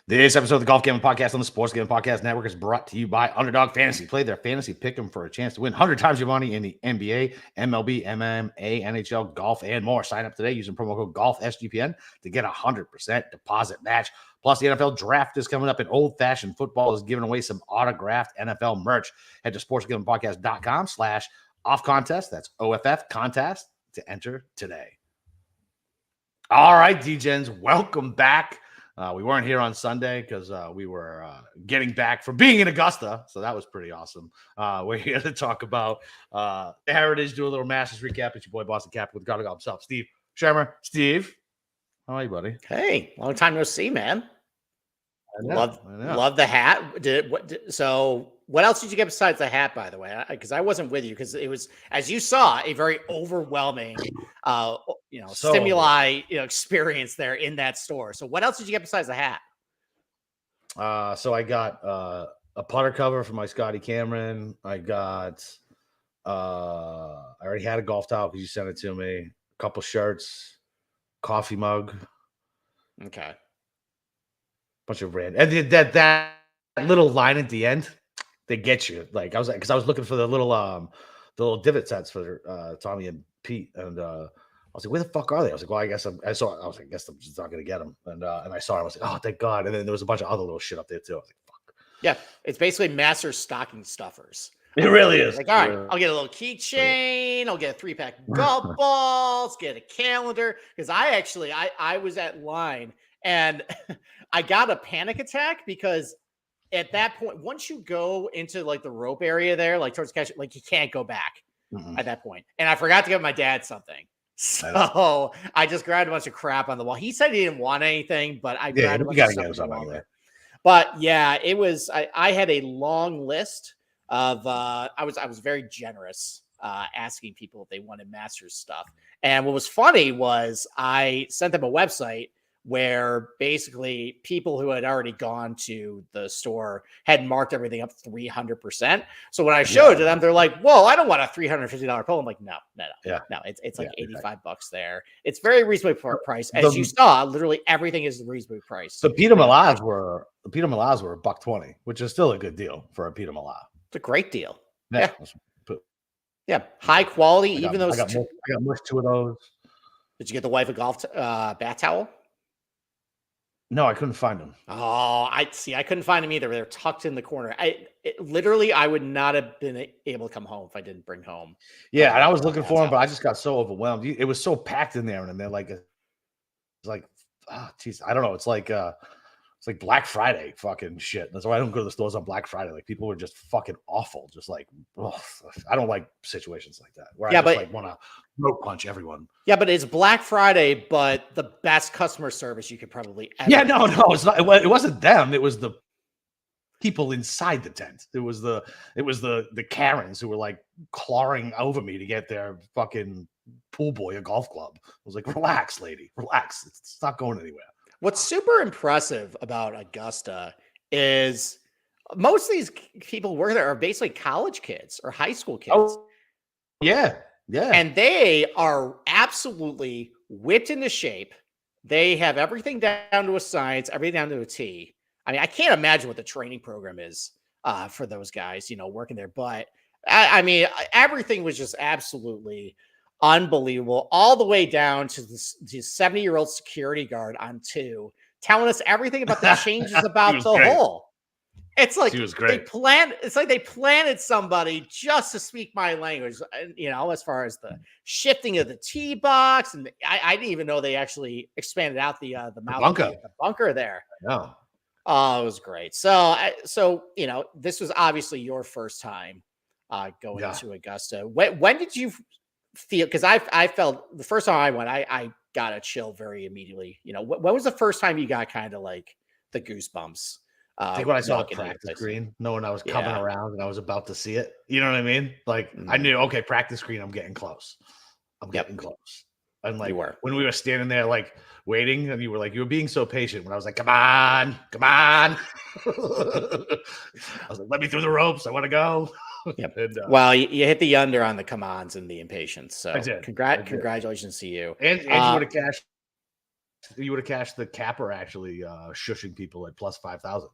This episode of the Golf Gambling Podcast on the Sports Gambling Podcast Network is brought to you by Underdog Fantasy. Play their fantasy pick'em for a chance to win 100 times your money in the NBA, MLB, MMA, NHL, golf, and more. Sign up today using promo code GOLFSGPN to get a 100% deposit match. Plus, the NFL Draft is coming up, and Old Fashioned Football is giving away some autographed NFL merch. Head to sportsgamblingpodcast.com/off-contest. That's OFF contest to enter today. All right, D-Gens, welcome back. We weren't here on Sunday because we were getting back from being in Augusta, so that was pretty awesome. We're here to talk about the Heritage, do a little Masters recap. It's your boy Boston Cap with God himself, Steve Shermer. Steve, how are you, buddy? Hey, long time no see, man. Love the hat. So what else did you get besides the hat, by the way? Because I wasn't with you because it was, as you saw, a very overwhelming, stimuli, experience there in that store. So what else did you get besides the hat? So I got a putter cover for my Scotty Cameron. I got, I already had a golf towel because you sent it to me. A couple shirts, coffee mug. Okay. Bunch of random, and that little line at the end, they get you. Like I was looking for the little divot sets for Tommy and Pete, and I was like, where the fuck are they? I was like, well, I guess I guess I'm just not gonna get them, and I saw it. I was like, oh, thank God. And then there was a bunch of other little shit up there too. I was like, fuck. Yeah, it's basically master stocking stuffers. It really is. Like, all right, I'll get a little keychain. I'll get a 3-pack golf balls. Get a calendar because I was at line. And I got a panic attack because at that point, once you go into like the rope area there, like towards the catch, like you can't go back at that point. And I forgot to give my dad something. So I just grabbed a bunch of crap on the wall. He said he didn't want anything, but I grabbed a bunch of stuff on there. But yeah, it was, I had a long list of, I was very generous asking people if they wanted Masters stuff. And what was funny was I sent them a website where basically people who had already gone to the store had marked everything up 300%. So when I showed to them, they're like, whoa, I don't want a $350 pole. I'm like, no. It's like $85 there. It's very reasonably priced. As you saw, literally everything is reasonably priced. The Peter Malaz were $120, which is still a good deal for a Peter Malaz. It's a great deal. Yeah. High quality, I got two of those. Did you get the wife a golf bat towel? No, I couldn't find them. Oh, I couldn't find them either. They're tucked in the corner. I would not have been able to come home if I didn't bring home. Yeah, and I was looking for them, but I just got so overwhelmed. It was so packed in there, and they're like, oh, geez, I don't know. It's like Black Friday fucking shit. That's why I don't go to the stores on Black Friday. Like people were just fucking awful. Just like, I don't like situations like that where I just want to rope punch everyone. Yeah, but it's Black Friday, but the best customer service you could probably ever. Yeah, no, it's not. It wasn't them. It was the people inside the tent. It was the Karens who were like clawing over me to get their fucking pool boy a golf club. I was like, relax, lady, relax. It's not going anywhere. What's super impressive about Augusta is most of these people working there are basically college kids or high school kids. Oh, yeah. And they are absolutely whipped into shape. They have everything down to a science, everything down to a T. I mean, I can't imagine what the training program is for those guys, working there. But I mean, everything was just absolutely unbelievable, all the way down to the 70-year-old security guard on 2 telling us everything about the changes about the hole. It's like they planted somebody just to speak my language, as far as the shifting of the tee box, and I didn't even know they actually expanded out the bunker there. No, oh, it was great. So this was obviously your first time going to Augusta. When did you feel, because I felt the first time I went, I got a chill very immediately. When was the first time you got kind of like the goosebumps? I think when I saw the practice green, knowing I was coming around and I was about to see it, you know what I mean? Like I knew, okay, practice green, I'm getting close. Getting close. And like when we were standing there, like waiting, and you were being so patient when I was like, come on. I was like, let me through the ropes. I want to go. Yep. And, well, you hit the under on the come-ons and the impatience. So congratulations to you. And you would have cashed cashed the capper actually shushing people at plus 5,000.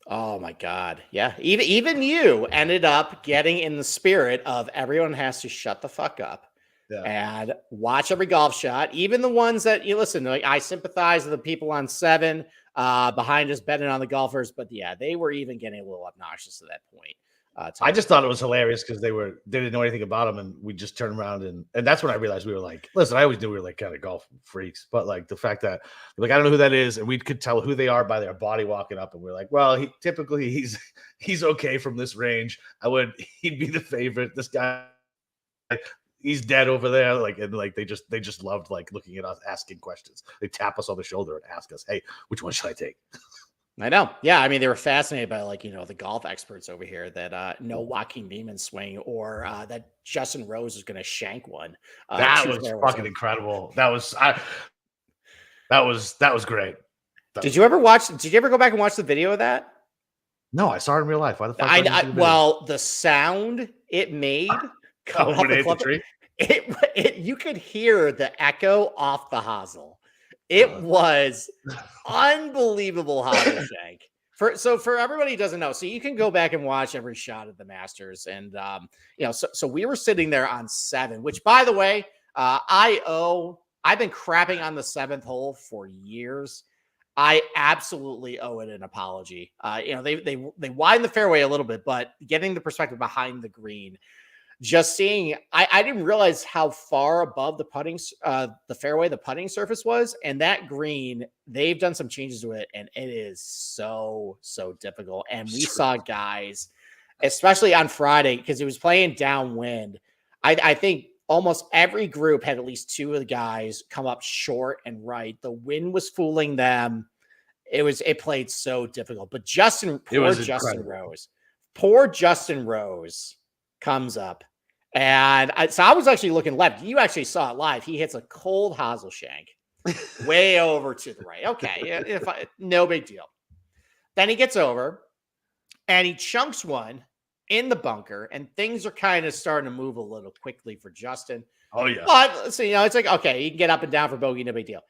Oh my God. Yeah. Even you ended up getting in the spirit of everyone has to shut the fuck up and watch every golf shot. Even the ones that you listen, like I sympathize with the people on 7 behind us betting on the golfers, but yeah, they were even getting a little obnoxious at that point. I just thought it was hilarious because they didn't know anything about him, and we just turned around and that's when I realized we were like, listen, I always knew we were like kind of golf freaks, but like the fact that like I don't know who that is, and we could tell who they are by their body walking up, and we're like, well, he's okay from this range. He'd be the favorite. This guy, he's dead over there. Like and like they just loved like looking at us, asking questions. They tap us on the shoulder and ask us, hey, which one should I take? I know. Yeah. I mean, they were fascinated by like, the golf experts over here that no Joaquin Neiman swing or that Justin Rose was going to shank one. That was fucking incredible. That was great. Did you ever go back and watch the video of that? No, I saw it in real life. Why the fuck? Well, the sound it made coming off the club, you could hear the echo off the hosel. It was unbelievable hosel shank. For everybody who doesn't know, so you can go back and watch every shot of the Masters, and so we were sitting there on 7, which by the way, I've been crapping on the 7th hole for years. I absolutely owe it an apology. They widen the fairway a little bit, but getting the perspective behind the green. Just seeing, I didn't realize how far above the fairway the putting surface was, and that green, they've done some changes to it, and it is so difficult. And we saw guys, especially on Friday, because it was playing downwind. I think almost every group had at least 2 of the guys come up short and right. The wind was fooling them. It played so difficult. But poor Justin Rose comes up. And so I was actually looking left. You actually saw it live. He hits a cold hosel shank way over to the right. Okay, no big deal. Then he gets over and he chunks one in the bunker, and things are kind of starting to move a little quickly for Justin. Oh yeah. But so, it's like, okay, he can get up and down for bogey, no big deal.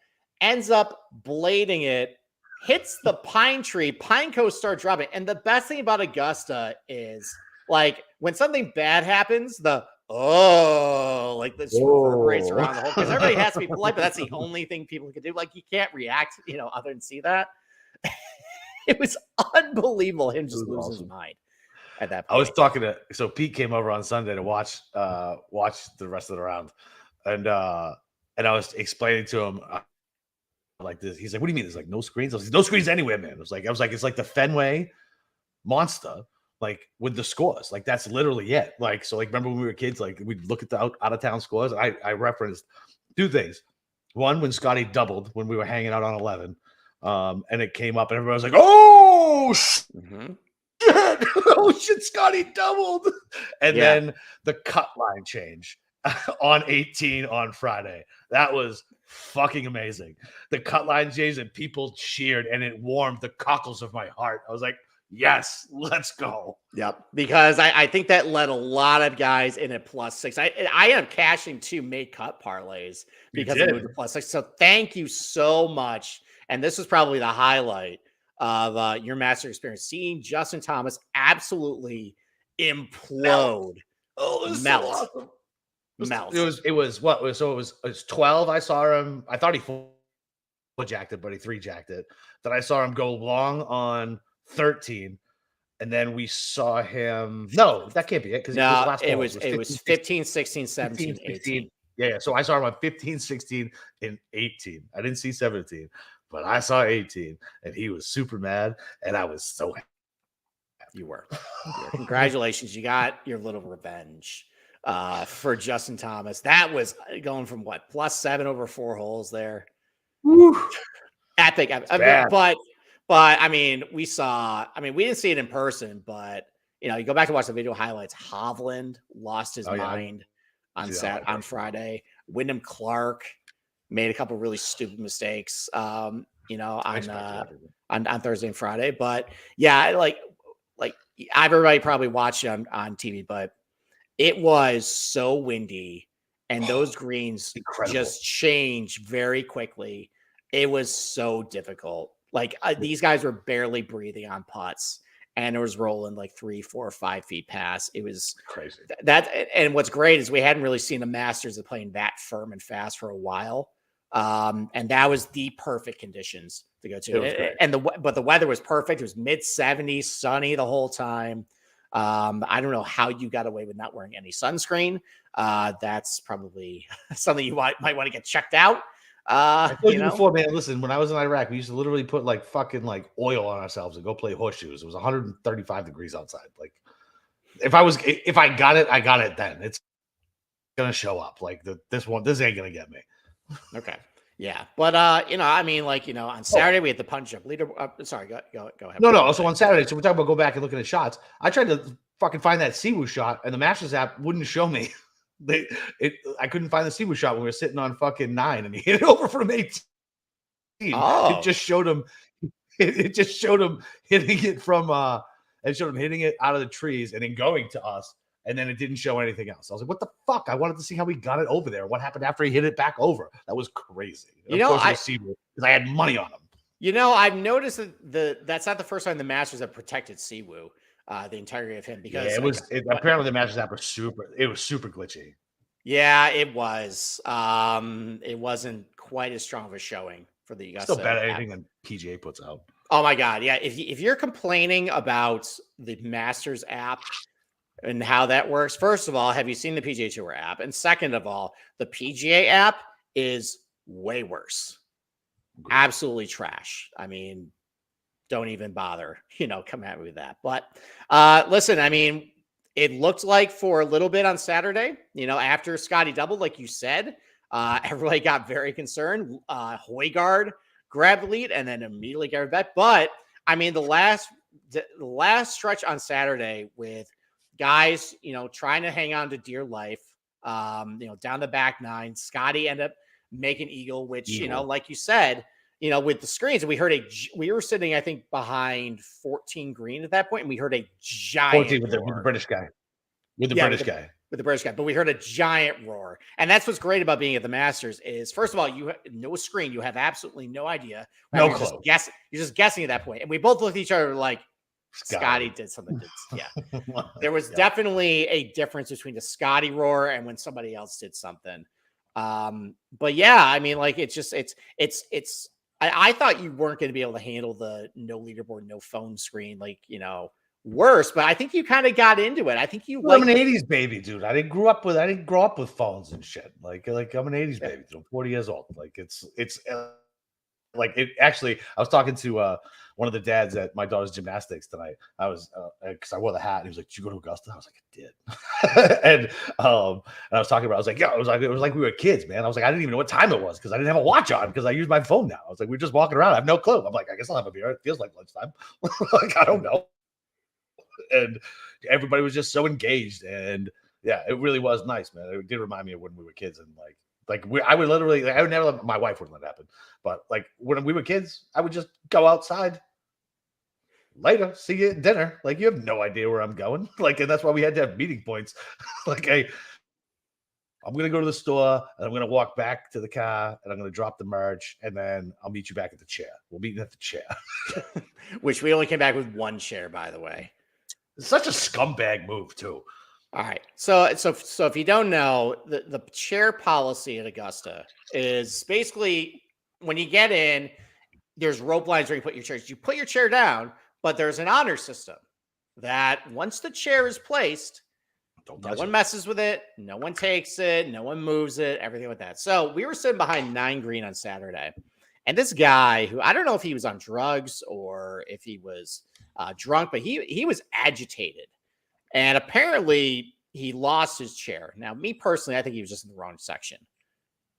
Ends up blading it, hits the pine tree. Pine cones start dropping. And the best thing about Augusta is, like, when something bad happens, like this reverberates around the whole, because everybody has to be polite, but that's the only thing people can do. Like, you can't react, other than see that. It was unbelievable. Him just losing his mind at that point. I was talking so Pete came over on Sunday to watch the rest of the round, and I was explaining to him like this. He's like, "What do you mean? There's like no screens? I was like, no screens anywhere, man." I was like, it's like the Fenway Monster. Like with the scores, like that's literally it. Like, so like, remember when we were kids, like we'd look at the out of town scores. I referenced 2 things. One, when Scotty doubled when we were hanging out on 11, and it came up and everybody was like, "Oh shit, oh shit, Scotty doubled." And then the cut line change on 18 on Friday. That was fucking amazing. The cut line change and people cheered, and it warmed the cockles of my heart. I was like, yes, let's go. Yep. Because I think that led a lot of guys in at +6. I ended up cashing 2 made cut parlays because I moved to +6. So thank you so much. And this was probably the highlight of your Master experience, seeing Justin Thomas absolutely implode. Melt. So awesome. It was 12. I saw him. I thought he 4-jacked it, but he 3-jacked it. Then I saw him go long on 13, and then we saw him. No, that can't be it, because it was 15, 16, 17, 18. Yeah. So I saw him on 15, 16, and 18. I didn't see 17, but I saw 18, and he was super mad, and I was so happy. You were. Congratulations, you got your little revenge for Justin Thomas. That was going from what, +7 over 4 holes there. Woo. Epic. But I mean, we didn't see it in person, but you go back to watch the video highlights. Hovland lost his mind on Friday. Wyndham Clark made a couple really stupid mistakes, on Thursday and Friday. But yeah, like everybody probably watched it on TV, but it was so windy, and those greens just changed very quickly. It was so difficult. Like these guys were barely breathing on putts, and it was rolling like 3, 4, 5 feet past. It was Crazy. that. And what's great is we hadn't really seen the Masters of playing that firm and fast for a while. And that was the perfect conditions to go to. And but the weather was perfect. It was mid-70s, sunny the whole time. I don't know how you got away with not wearing any sunscreen. That's probably something you might want to get checked out. I told you before, man. Listen, when I was in Iraq, we used to literally put like fucking like oil on ourselves and go play horseshoes. It was 135 degrees outside. Like, if I got it, I got it. Then it's gonna show up. Like this ain't gonna get me. Okay. Yeah, but I mean, like, on Saturday we had the punch up leader. Sorry, go ahead. No. So on Saturday, so we're talking about go back and looking at shots. I tried to fucking find that Siwoo shot, and the Masters app wouldn't show me. I couldn't find the Siwoo shot when we were sitting on fucking 9, and he hit it over from 18. Oh. It just showed him. It just showed him hitting it from. It showed him hitting it out of the trees and then going to us, and then it didn't show anything else. I was like, "What the fuck?" I wanted to see how he got it over there. What happened after he hit it back over? That was crazy. Because I had money on him. I've noticed that that's not the first time the Masters have protected Siwoo. The integrity of him, because apparently the Masters app was super glitchy. Yeah, it was. It wasn't quite as strong of a showing for the Augusta. Still better anything than PGA puts out. Oh my god, yeah. If you're complaining about the Masters app and how that works, first of all, have you seen the PGA Tour app? And second of all, the PGA app is way worse. Absolutely trash. I mean, don't even bother, come at me with that. But listen, I mean, it looked like for a little bit on Saturday, after Scotty doubled, like you said, everybody got very concerned. Højgaard grabbed the lead and then immediately got it back. But I mean, the last stretch on Saturday with guys, trying to hang on to dear life, down the back 9, Scotty ended up making eagle, which, like you said, with the screens, and we were sitting, I think, behind 14 green at that point, and we heard a giant 14 with the British guy. With the British guy. But we heard a giant roar. And that's what's great about being at the Masters is, first of all, you have no screen. You have absolutely no idea. No clue. You're just guessing at that point. And we both looked at each other like, Scotty did something. Yeah. There was definitely a difference between the Scotty roar and when somebody else did something. But yeah, I mean, like, I thought you weren't going to be able to handle the no leaderboard, no phone screen, worse, but I think you kind of got into it. I think I'm an 80s baby, dude. I didn't grow up with phones and shit. Like I'm an 80s baby, dude. I'm 40 years old. Like it's like it actually, I was talking to one of the dads at my daughter's gymnastics tonight. I was because I wore the hat, and he was like, "Did you go to Augusta?" I was like, "I did." and I was talking about, I was like, "Yeah," it was like we were kids, man. I was like, I didn't even know what time it was because I didn't have a watch on because I use my phone now. I was like, we're just walking around. I have no clue. I'm like, I guess I'll have a beer. It feels like lunchtime. Like, I don't know. And everybody was just so engaged, and yeah, it really was nice, man. It did remind me of when we were kids, and I would literally, I would never my wife wouldn't let it happen, but like when we were kids, I would just go outside. Later, see you at dinner. Like, you have no idea where I'm going. Like, and that's why we had to have meeting points. Like, I'm gonna go to the store, and I'm gonna walk back to the car, and I'm gonna drop the merch, and then I'll meet you back at the chair. We'll meet at the chair. Which we only came back with one chair, by the way. It's such a scumbag move, too. All right. So if you don't know, the chair policy at Augusta is basically when you get in, there's rope lines where you put your chairs. You put your chair down, but there's an honor system that once the chair is placed, no one messes with it, no one takes it, no one moves it, everything like that. So we were sitting behind 9 green on Saturday, and this guy who, I don't know if he was on drugs or if he was drunk, but he was agitated. And apparently he lost his chair. Now, me personally, I think he was just in the wrong section.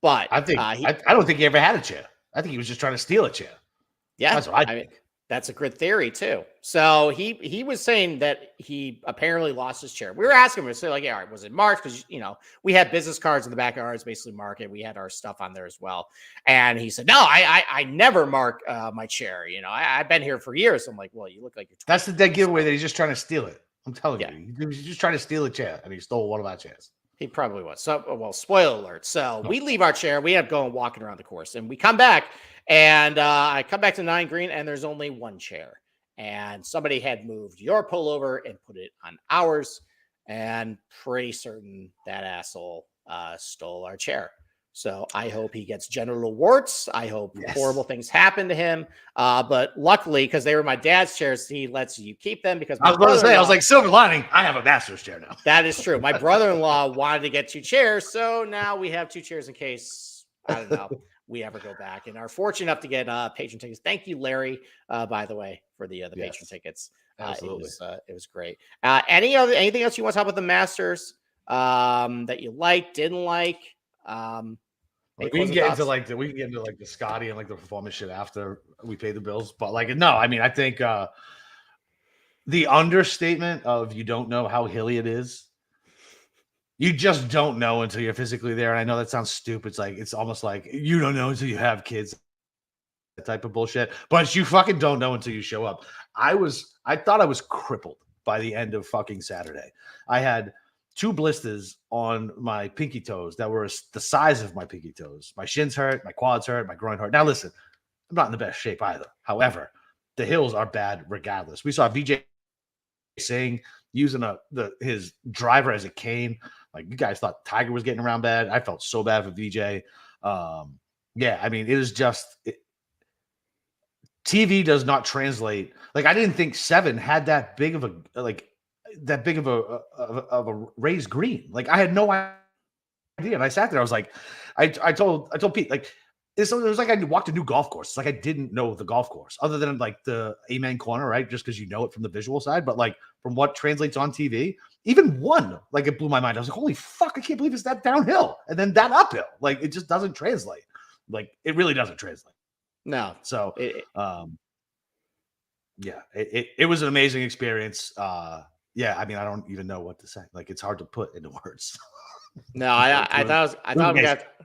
But I think I don't think he ever had a chair. I think he was just trying to steal a chair. Yeah, that's what I think. That's a good theory too. So he was saying that he apparently lost his chair. We were asking him, we said, like, yeah, all right, was it marked? Because we had business cards in the back of ours, basically marked. We had our stuff on there as well. And he said, no, I never mark my chair. I've been here for years. I'm like, well, you look like you're 20. That's the dead giveaway that he's just trying to steal it. I'm telling you, he's just trying to steal a chair, and he stole one of our chairs. He probably was. So, well, spoiler alert. So we leave our chair. We end up going walking around the course, and we come back, and I come back to 9 green, and there's only one chair, and somebody had moved your pullover and put it on ours, and pretty certain that asshole stole our chair. So I hope he gets genital warts. I hope horrible things happen to him. But luckily, because they were my dad's chairs, he lets you keep them. Because I was about to say, I was like, silver lining, I have a master's chair now. That is true. My brother-in-law wanted to get 2 chairs, so now we have 2 chairs in case, I don't know, we ever go back, and are fortunate enough to get patron tickets. Thank you, Larry, by the way, for the patron tickets. Absolutely. It was great. Anything else you want to talk about the Masters that you liked, didn't like? We can get into the Scotty and like the performance shit after we pay the bills. But like, no, I mean, I think the understatement of you don't know how hilly it is. You just don't know until you're physically there. And I know that sounds stupid. It's like, it's almost like you don't know until you have kids, that type of bullshit. But you fucking don't know until you show up. I thought I was crippled by the end of fucking Saturday. I had 2 blisters on my pinky toes that were the size of my pinky toes. My shins hurt, my quads hurt, my groin hurt. Now listen, I'm not in the best shape either. However, the hills are bad regardless. We saw Vijay Singh using his driver as a cane. Like, you guys thought Tiger was getting around bad. I felt so bad for Vijay. Yeah, I mean, it is just TV does not translate. Like, I didn't think 7 had that big of a raised green. Like, I had no idea. And I sat there. I was like, I told Pete, like, it was like I walked a new golf course. It's like I didn't know the golf course other than like the Amen corner, right? Just because you know it from the visual side. But like from what translates on TV, even one, like, it blew my mind. I was like, holy fuck, I can't believe it's that downhill and then that uphill. Like, it just doesn't translate. Like, it really doesn't translate. No. So yeah, it was an amazing experience. Yeah, I mean, I don't even know what to say. Like, it's hard to put into words. No, I thought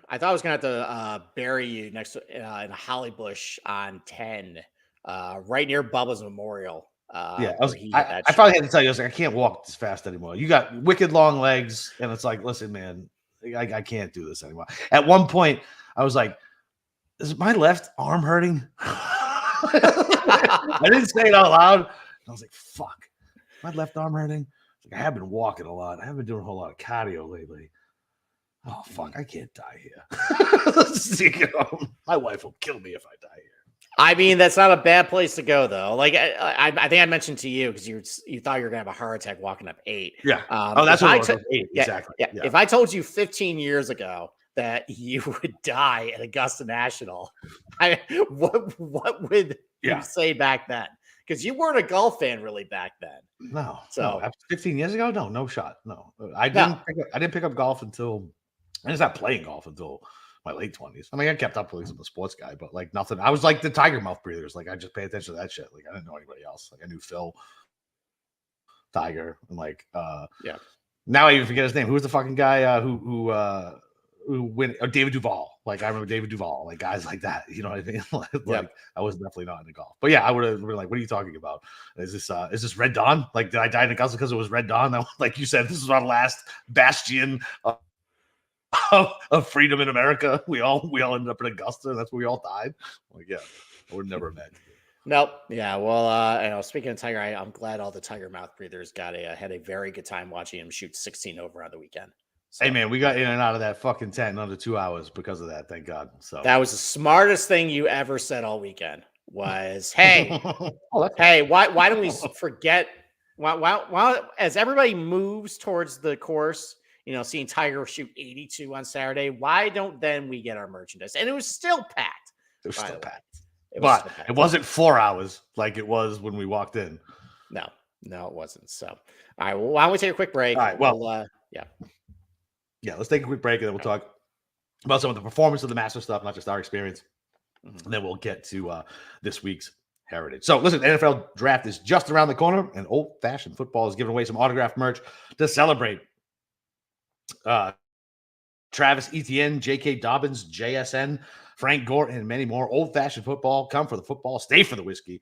I was gonna have to bury you next to in a holly bush on 10, right near Bubba's Memorial. Yeah, I finally had to tell you, I was like, I can't walk this fast anymore. You got wicked long legs, and it's like, listen, man, I can't do this anymore. At one point, I was like, is my left arm hurting? I didn't say it out loud. I was like, fuck, my left arm hurting. Like, I have been walking a lot. I haven't been doing a whole lot of cardio lately. Oh, fuck, I can't die here. My wife will kill me if I die here. I mean, that's not a bad place to go, though. Like, I think I mentioned to you because you thought you were going to have a heart attack walking up 8. Yeah. That's what it was. 8, exactly. Yeah. If I told you 15 years ago that you would die at Augusta National, what would you say back then? Because you weren't a golf fan really back then. No. So 15 years ago, no shot. No, I didn't pick up golf until I didn't start playing golf until my late 20s. I mean, I kept up because I'm a sports guy, but like nothing. I was like the tiger mouth breathers. Like, I just pay attention to that shit. Like, I didn't know anybody else. Like, I knew Phil, Tiger, and like now I even forget his name. Who was the fucking guy who went? David Duval. Like, I remember David Duval. Like, guys like that. You know what I mean? like I was definitely not into golf. But yeah, I would have been like, what are you talking about? Is this Red Dawn? Like, did I die in Augusta because it was Red Dawn? Like you said, this is our last bastion of freedom in America. We all ended up in Augusta, and that's where we all died. Like, yeah, I would never imagine. Nope. Yeah. Well, speaking of Tiger, I'm glad all the tiger mouth breathers had a very good time watching him shoot 16 over on the weekend. So, hey man, we got in and out of that fucking tent in under 2 hours because of that. Thank God. So that was the smartest thing you ever said all weekend. Was hey, why don't we forget? Why as everybody moves towards the course, seeing Tiger shoot 82 on Saturday, why don't then we get our merchandise? And it was still packed. It was still packed. But it wasn't 4 hours like it was when we walked in. No, it wasn't. So, all right. Well, why don't we take a quick break? All right. Well, yeah. Let's take a quick break and then we'll talk about some of the performance of the Master stuff, not just our experience. Mm-hmm. And then we'll get to this week's heritage. So, listen, the NFL draft is just around the corner, and old-fashioned football is giving away some autographed merch to celebrate. Travis Etienne, J.K. Dobbins, JSN, Frank Gore, and many more. Old-fashioned football. Come for the football. Stay for the whiskey.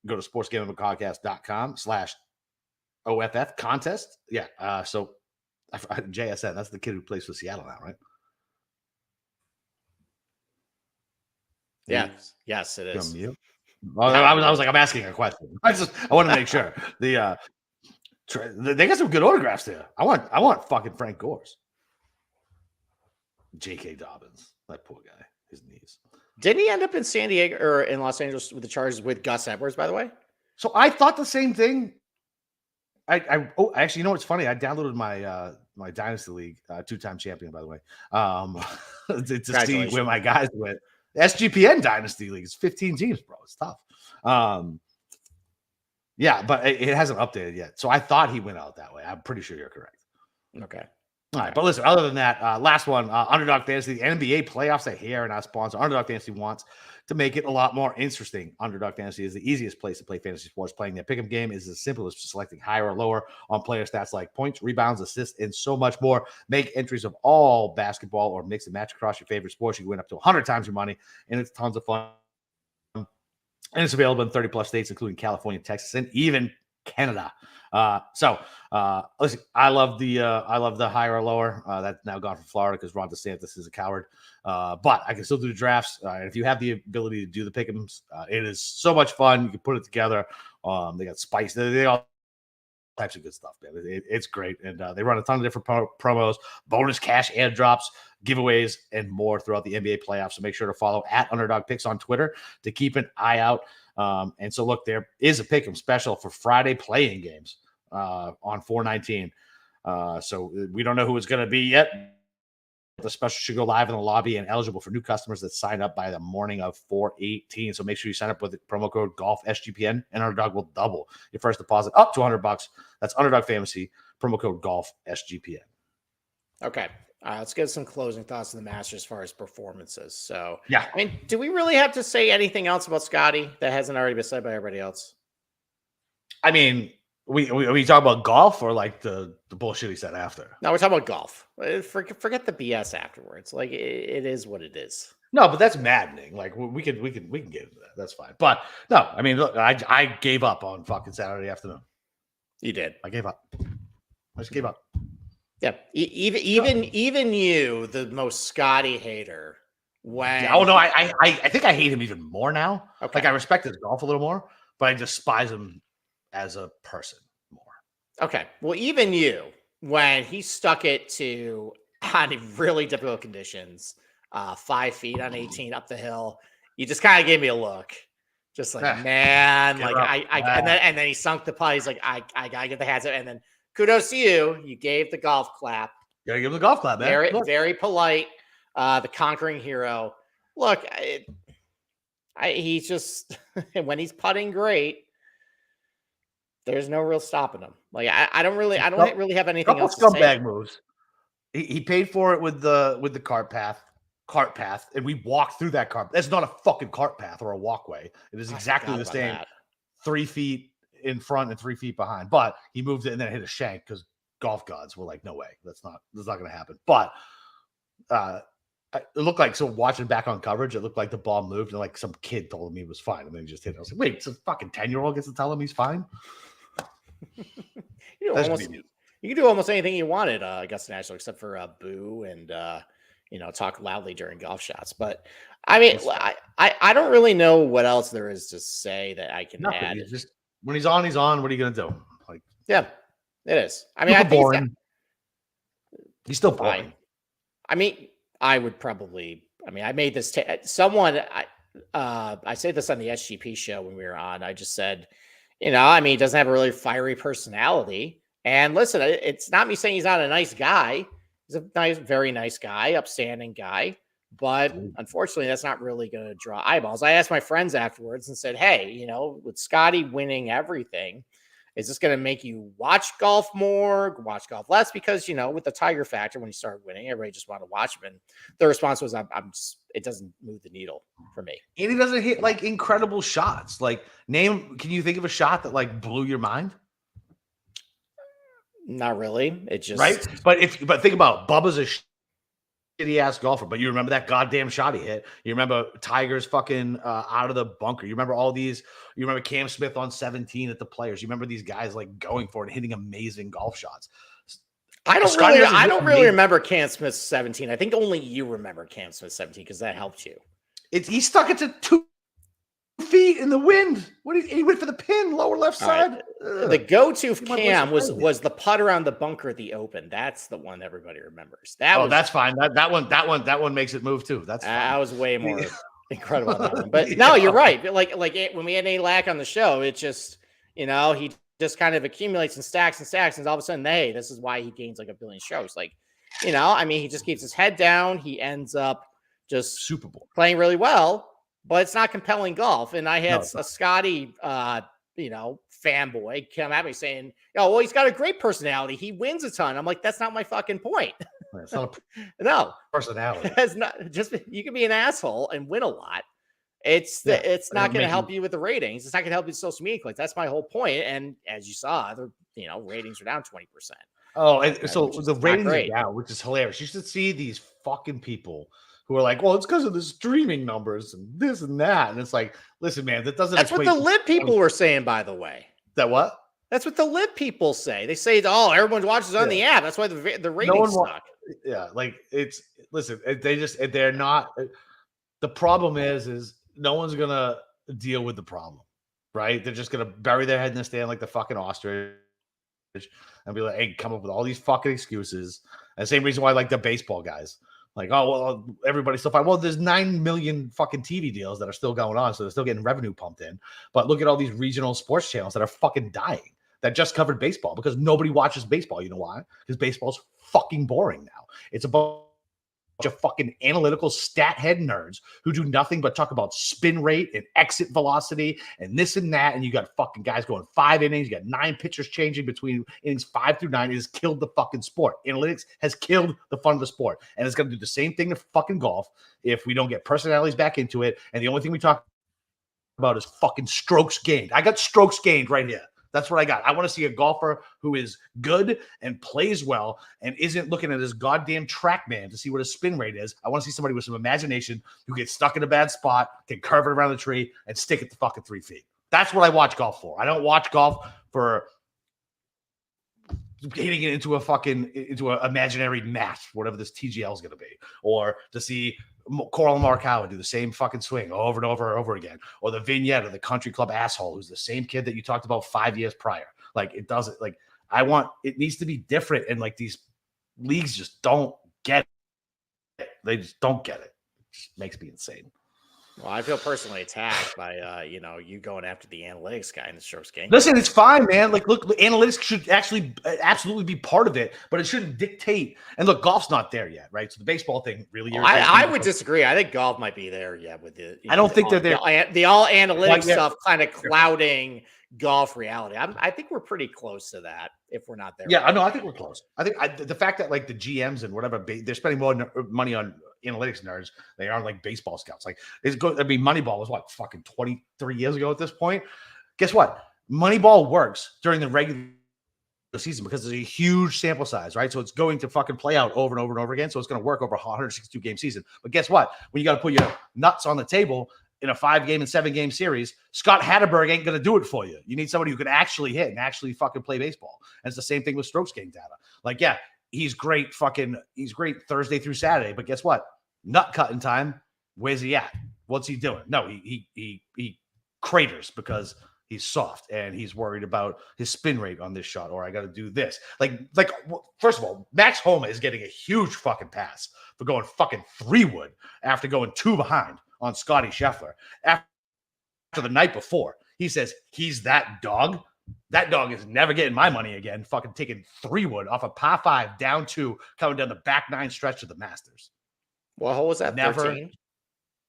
Go to sportsgamblingpodcast.com/OFF contest. Yeah. So JSN. That's the kid who plays for Seattle now, right? Yes, it is. You? I was like, I'm asking a question. I want to make sure. They got some good autographs there. I want fucking Frank Gore's. J.K. Dobbins, that poor guy, his knees. Didn't he end up in San Diego or in Los Angeles with the Chargers with Gus Edwards, by the way? So I thought the same thing. Actually, you know what's funny? I downloaded my Dynasty League, 2-time champion, by the way, to see where my guys went. SGPN Dynasty League is 15 teams, bro. It's tough. Yeah, but it hasn't updated yet. So I thought he went out that way. I'm pretty sure you're correct. Okay. All right, but listen, other than that, last one, Underdog Fantasy, the NBA playoffs are here and our sponsor, Underdog Fantasy, wants to make it a lot more interesting. Underdog Fantasy is the easiest place to play fantasy sports. Playing their pick'em game is as simple as selecting higher or lower on player stats like points, rebounds, assists, and so much more. Make entries of all basketball or mix and match across your favorite sports. You can win up to 100 times your money, and it's tons of fun. And it's available in 30-plus states, including California, Texas, and even Canada. Listen, I love the higher or lower. That's now gone from Florida because Ron DeSantis is a coward. But I can still do the drafts. And if you have the ability to do the pick'ems, it is so much fun. You can put it together. They got spice. They all types of good stuff, man. It's great. And they run a ton of different promos, bonus cash airdrops, giveaways, and more throughout the NBA playoffs. So make sure to follow at Underdog Picks on Twitter to keep an eye out. And so look, there is a pick'em special for Friday playing games on 4/19. So we don't know who it's going to be yet. The special should go live in the lobby and eligible for new customers that sign up by the morning of 4/18. So make sure you sign up with the promo code GOLFSGPN, and Underdog will double your first deposit up to $100. That's Underdog Fantasy, promo code GOLFSGPN. Okay. Let's get some closing thoughts on the Masters as far as performances. So, yeah, I mean, do we really have to say anything else about Scotty that hasn't already been said by everybody else? I mean, we talk about golf or like the bullshit he said after? No, we're talking about golf. Forget the BS afterwards. Like it is what it is. No, but that's maddening. Like we can get into that. That's fine. But no, I mean, look, I gave up on fucking Saturday afternoon. You did. I gave up. I just gave up. Yeah, even you, the most Scotty hater. When no, I think I hate him even more now. Okay. Like I respect his golf a little more, but I despise him as a person more. Okay, well, even you, when he stuck it to on really difficult conditions, 5 feet on 18 up the hill, you just kind of gave me a look, just like man, like and then he sunk the putt. He's like, I gotta get the hands up, and then. Kudos to you. You gave the golf clap. You gotta give him the golf clap, man. Very polite. The conquering hero. Look, he's just when he's putting great, there's no real stopping him. Like I don't really have anything else to say. Scumbag moves. He paid for it with the cart path, and we walked through that cart. That's not a fucking cart path or a walkway. It is exactly the same. 3 feet in front and 3 feet behind, but he moved it and then hit a shank because golf gods were like, no way, that's not going to happen. But it looked like, so watching back on coverage, it looked like the ball moved and like some kid told him he was fine, and then he just hit it. I was like, wait, it's a fucking 10-year-old gets to tell him he's fine. You can do almost anything you wanted, Augusta National, except for boo and talk loudly during golf shots. But I mean, I don't really know what else there is to say that I can add. When he's on, he's on. What are you going to do? Like, yeah, it is. I mean, I think boring. He's still boring. I mean, I would probably. I mean, I made this. Someone. I said this on the SGP show when we were on. I just said, I mean, he doesn't have a really fiery personality. And listen, it's not me saying he's not a nice guy. He's a very nice guy, upstanding guy. But unfortunately, that's not really going to draw eyeballs. I asked my friends afterwards and said, hey, with Scotty winning everything, is this going to make you watch golf more, watch golf less? Because, with the Tiger factor, when he started winning, everybody just wanted to watch him. And the response was, it doesn't move the needle for me. And he doesn't hit like incredible shots. Like can you think of a shot that like blew your mind? Not really. It just. Right. But think about Bubba's a shitty ass golfer, but you remember that goddamn shot he hit. You remember Tiger's fucking out of the bunker. You remember all these. You remember Cam Smith on 17 at the Players. You remember these guys like going for it, hitting amazing golf shots. I don't Scotty really, does is I don't really amazing. remember Cam Smith's 17. I think only you remember Cam Smith's 17 because that helped you. He stuck it to 2 feet in the wind. He went for the pin, lower left All right. side. The go-to of My voice Cam is crazy. was the putter on the bunker at the Open. That's the one everybody remembers. That was that's fine. That one makes it move too. That's fine. that was way more incredible on that one. But no, you're right. Like when we had A-Lack on the show, it just he just kind of accumulates and stacks, and all of a sudden, hey, this is why he gains like a billion shows. Like, I mean, he just keeps his head down. He ends up just Super Bowl playing really well, but it's not compelling golf. And I had a Scotty, fanboy come at me saying, "Oh, well, he's got a great personality. He wins a ton." I'm like, that's not my fucking point. It's not No personality. It's not just you can be an asshole and win a lot. It's not going to help you with the ratings. It's not going to help you with social media clicks. That's my whole point. And as you saw, the ratings are down 20%. Oh, and so the ratings are down, which is hilarious. You should see these fucking people who are like, well, it's because of the streaming numbers and this and that. And it's like, listen, man, that doesn't. That's what the lib people were saying, by the way. That what? That's what the lib people say. They say, oh, everyone watches on the app. That's why the ratings suck. Yeah, like they're not. The problem is no one's gonna deal with the problem, right? They're just gonna bury their head in the sand like the fucking ostrich and be like, hey, come up with all these fucking excuses. And the same reason why I like the baseball guys. Like, oh, well, everybody's still fine. Well, there's 9 million fucking TV deals that are still going on, so they're still getting revenue pumped in. But look at all these regional sports channels that are fucking dying that just covered baseball because nobody watches baseball. You know why? Because baseball's fucking boring now. It's a bunch of fucking analytical stat head nerds who do nothing but talk about spin rate and exit velocity and this and that. And you got fucking guys going 5 innings. You got 9 pitchers changing between innings 5 through 9. It has killed the fucking sport. Analytics has killed the fun of the sport. And it's going to do the same thing to fucking golf if we don't get personalities back into it. And the only thing we talk about is fucking strokes gained. I got strokes gained right here. That's what I got. I want to see a golfer who is good and plays well and isn't looking at his goddamn TrackMan to see what his spin rate is. I want to see somebody with some imagination who gets stuck in a bad spot, can curve it around the tree, and stick it to fucking 3 feet. That's what I watch golf for. I don't watch golf for hitting it into an imaginary match, whatever this TGL is going to be, or to see Coral Morikawa do the same fucking swing over and over and over again, or the vignette of the country club asshole who's the same kid that you talked about 5 years prior. Like, it doesn't, like, it needs to be different, and like these leagues just don't get it. They just don't get it. It just makes me insane. Well, I feel personally attacked by you going after the analytics guy in the strokes game. Listen, it's fine, man. Like, look, analytics should actually absolutely be part of it, but it shouldn't dictate. And look, golf's not there yet, right? So the baseball thing really. I would disagree. I think golf might be there yet with the. I don't think they're there. The all analytics stuff kind of clouding golf reality. I think we're pretty close to that. If we're not there, yeah, I know. I think we're close. I think the fact that like the GMs and whatever they're spending more money on analytics nerds, they aren't like baseball scouts. Like it's good. I mean, Moneyball was what fucking 23 years ago at this point. Guess what? Moneyball works during the regular season because there's a huge sample size, right? So it's going to fucking play out over and over and over again. So it's going to work over a 162 game season. But guess what? When you got to put your nuts on the table in a 5-game and 7-game series, Scott Hatterberg ain't going to do it for you. You need somebody who can actually hit and actually fucking play baseball. And it's the same thing with strokes gain data. Like, yeah, he's great Thursday through Saturday, but guess what? Nut cutting time. Where's he at? What's he doing? No, he craters because he's soft and he's worried about his spin rate on this shot, or I got to do this. Like, first of all, Max Homa is getting a huge fucking pass for going fucking 3-wood after going 2 behind on Scotty Scheffler. After the night before, he says he's that dog. That dog is never getting my money again. Fucking taking 3-wood off a par 5 down 2, coming down the back 9 stretch of the Masters. What was that? Never. 13?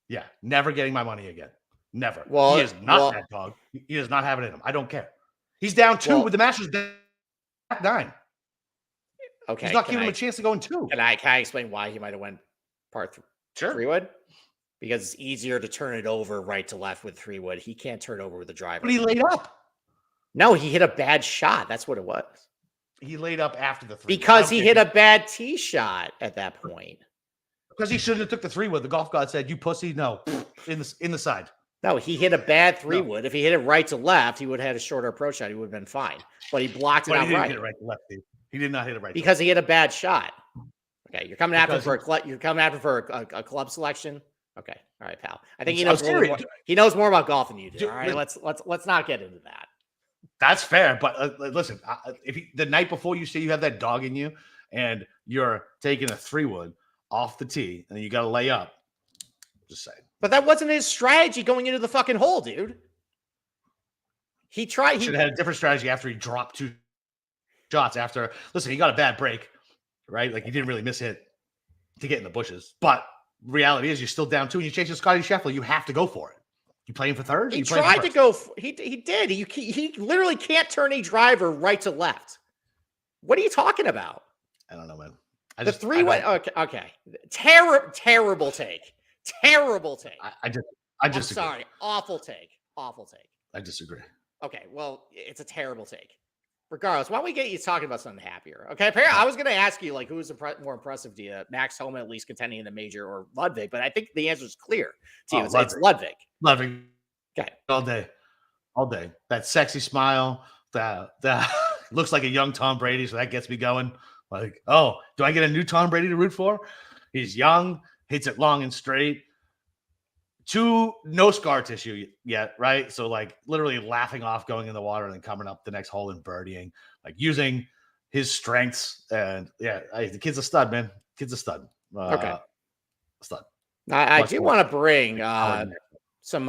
Yeah, never getting my money again. Never. Well, he is not that dog. He does not have it in him. I don't care. He's down 2 with the Masters back 9. Okay, he's not giving him a chance to go in 2. Can I explain why he might have went par 3-wood? Because it's easier to turn it over right to left with 3-wood. He can't turn it over with a driver. But he laid up. No, he hit a bad shot. That's what it was. He laid up after the 3-wood. Because he hit a bad tee shot at that point. Because he shouldn't have took the 3-wood. The golf god said, "You pussy, no." In the side. No, he hit a bad 3-wood. No. If he hit it right to left, he would have had a shorter approach shot. He would have been fine. But he blocked it out right. He didn't hit it right to left. He did not hit it right because he hit a bad shot. Okay, you're coming after Because for a club. You're coming after for a club selection. Okay, all right, pal. I think he I'm knows more. serious. He knows more about golf than you do. Dude, All right, let's not get into that. That's fair, but listen, if the night before you say you have that dog in you, and you're taking a 3-wood off the tee, and you got to lay up, just saying. But that wasn't his strategy going into the fucking hole, dude. He tried. Should have had a different strategy after he dropped 2 shots. After, listen, he got a bad break, right? Like he didn't really miss it to get in the bushes. But reality is, you're still down 2, and you're chasing Scotty Scheffler. You have to go for it. You playing for third? He tried to go. He did. He literally can't turn a driver right to left. What are you talking about? I don't know, man. The 3-way. Okay. Terrible take. Terrible take. I just. Sorry. Awful take. I disagree. Okay. Well, it's a terrible take. Regardless, why don't we get you talking about something happier? Okay. Apparently, I was going to ask you, like, who was more impressive to you, Max Homa at least contending in the major, or Ludwig? But I think the answer is clear to you. It's Ludwig. Ludwig. Okay. All day. That sexy smile. That looks like a young Tom Brady, so that gets me going. Like, oh, do I get a new Tom Brady to root for? He's young, hits it long and straight. 2, no scar tissue yet, right? So, like, literally laughing off going in the water and then coming up the next hole and birdieing, like using his strengths. And yeah, the kid's a stud, man. Kid's a stud. Okay. Stud. I do want to bring some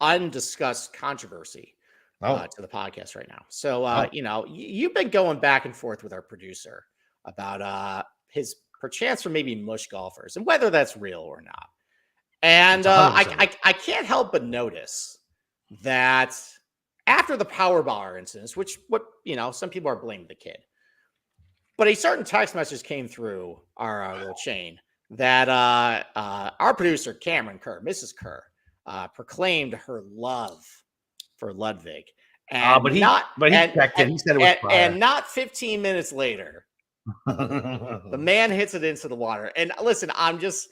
undiscussed controversy to the podcast right now. So, you've been going back and forth with our producer about his perchance for maybe mush golfers and whether that's real or not. And I can't help but notice that after the power bar incidents, some people are blaming the kid, but a certain text message came through our little chain that our producer, Cameron Kerr, Mrs. Kerr, proclaimed her love for Ludwig. And he checked it. He said it was fire. And not 15 minutes later, the man hits it into the water. And listen, I'm just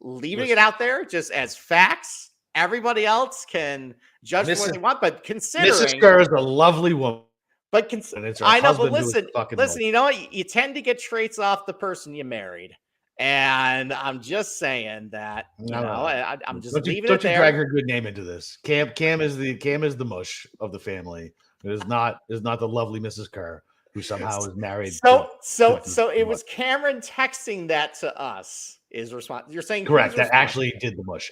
leaving it out there just as facts. Everybody else can judge what they want, but considering Mrs. Kerr is a lovely woman. But I know, but listen, you know what? You tend to get traits off the person you married. And I'm just saying that, I'm just leaving it there. Don't you drag her good name into this. Cam is the mush of the family. It is not the lovely Mrs. Kerr, who somehow is married. So it was Cameron texting that to us. Is response? You're saying correct? That actually did the mush.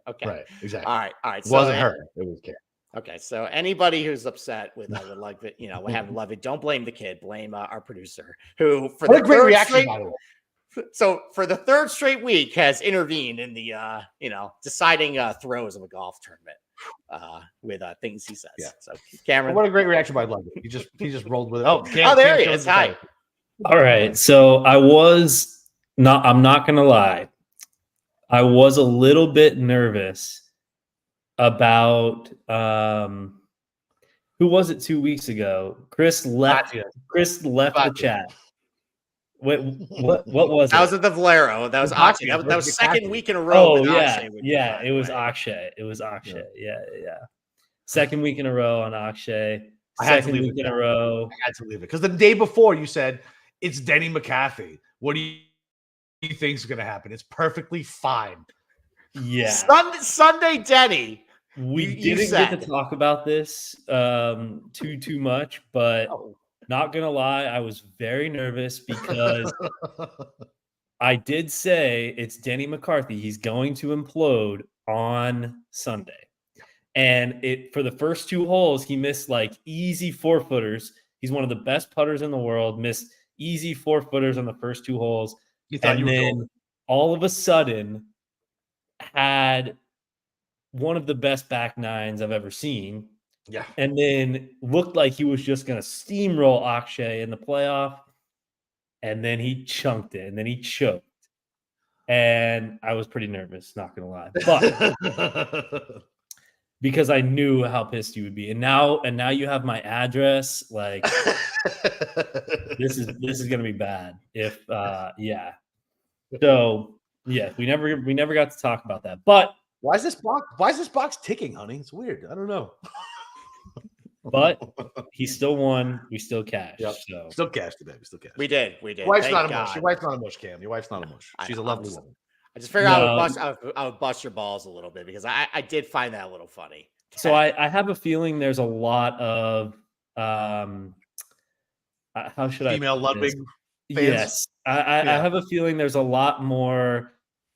Okay, right, exactly. All right. It wasn't her. It was Cameron. Okay, so anybody who's upset with what happened to Ludwig, don't blame the kid. Blame our producer, who for the great reaction, by the way. So for the 3rd straight week has intervened in the deciding throws of a golf tournament with things he says. Yeah. So Cameron, what a great reaction by Ludwig. He just rolled with it. Oh, there he is. Hi. All right. So I'm not gonna lie. I was a little bit nervous about who was it 2 weeks ago? Chris left the chat. What was it? That was at the Valero. That was Akshay. That was second week in a row. Oh, yeah. It was Akshay. Yeah. Second week in a row on Akshay. Second week in a row. I had to leave it because the day before you said it's Denny McCarthy. What do you think is going to happen? It's perfectly fine. Yeah. Sunday Denny. We didn't get to talk about this too much, but. Not gonna lie, I was very nervous because I did say it's Denny McCarthy. He's going to implode on Sunday. And for the first 2 holes, he missed like easy 4-footers. He's one of the best putters in the world, missed easy 4-footers on the first 2 holes. And then all of a sudden had one of the best back nines I've ever seen. Yeah. And then looked like he was just going to steamroll Akshay in the playoff. And then he chunked it. And then he choked. And I was pretty nervous, not going to lie. But because I knew how pissed you would be. And now you have my address. Like, this is going to be bad. If, yeah. So, yeah, we never got to talk about that. But why is this box ticking, honey? It's weird. I don't know. But he still won. We still cashed. Yep. So Still cashed today. We still cashed. We did. Your wife's Thank not a God. mush. Your wife's not a mush, Cam. Your wife's not a mush. She's a lovely woman. I just figured I would bust your balls a little bit because I did find that a little funny. So I have a feeling there's a lot of how should Female Ludwig fans. Yes. I have a feeling there's a lot more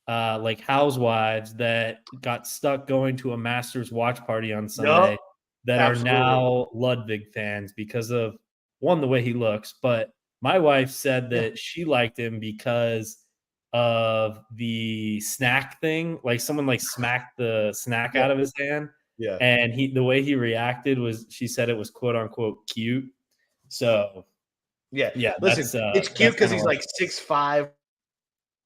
like housewives that got stuck going to a Masters watch party on Sunday that absolutely. are now Ludwig fans because of one, the way he looks, but my wife said that she liked him because of the snack thing, like someone like smacked the snack out of his hand. Yeah. And the way he reacted was, she said it was quote unquote cute. So yeah. Listen, it's cute because he's like 6'5"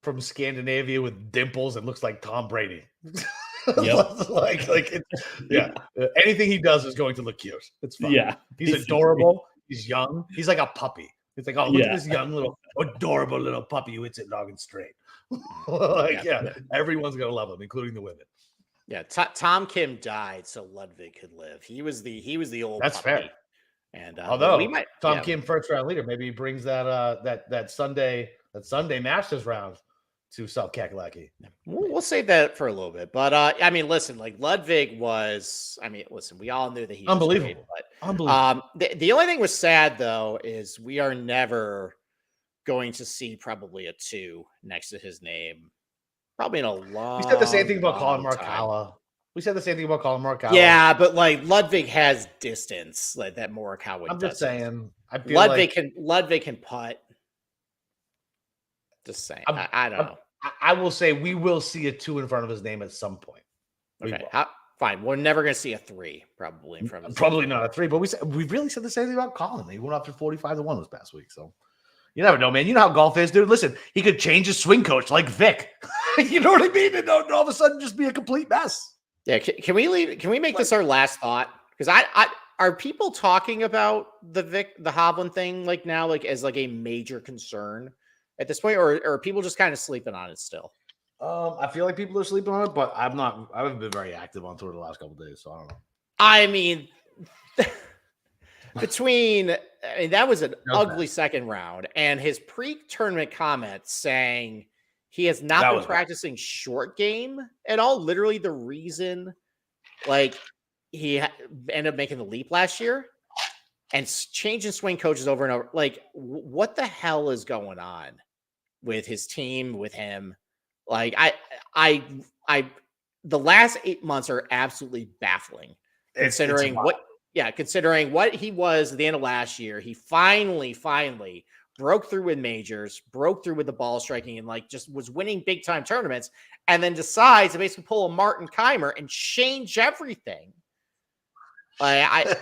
from Scandinavia with dimples and looks like Tom Brady. Yep. Anything he does is going to look cute. It's fun. Yeah. He's adorable. He's young. He's like a puppy. It's like, oh, look at this young little adorable little puppy who hits it noggin straight. Everyone's gonna love him, including the women. Yeah, Tom Kim died so Ludwig could live. He was the old. That's puppy. fair. And although Tom Kim first round leader, maybe he brings that Sunday Masters round to South Kakalaki. We'll save that for a little bit, but I mean, listen, like Ludwig was. I mean, listen, we all knew that he was unbelievable. Great, but unbelievable. The only thing was sad though is we are never going to see probably a 2 next to his name. Probably in a long. We said the same thing about Colin Morikawa. Yeah, but like Ludwig has distance, like that Morikawa. I'm just saying. I feel Ludwig can putt. Just saying. I don't know. I will say we will see a 2 in front of his name at some point. Okay, fine. We're never going to see a 3 probably in front of his probably not a 3, but we really said the same thing about Colin. He went up to 45-1 this past week, so. You never know, man. You know how golf is, dude. Listen, he could change his swing coach like Vic. You know what I mean? And all of a sudden just be a complete mess. Yeah. Can we make this our last thought? Because I are people talking about the Hovland thing like now, like as like a major concern at this point, or are people just kind of sleeping on it still? I feel like people are sleeping on it, but I haven't been very active on Twitter the last couple of days, so I don't know. I mean, that was an ugly second round, and his pre-tournament comments saying he has not been practicing short game at all. Literally, the reason, like, he ended up making the leap last year and changing swing coaches over and over. Like, what the hell is going on with his team, with him? Like, the last 8 months are absolutely baffling, considering what he was at the end of last year. He finally broke through with majors, broke through with the ball striking, and like just was winning big time tournaments, and then decides to basically pull a Martin Keimer and change everything. I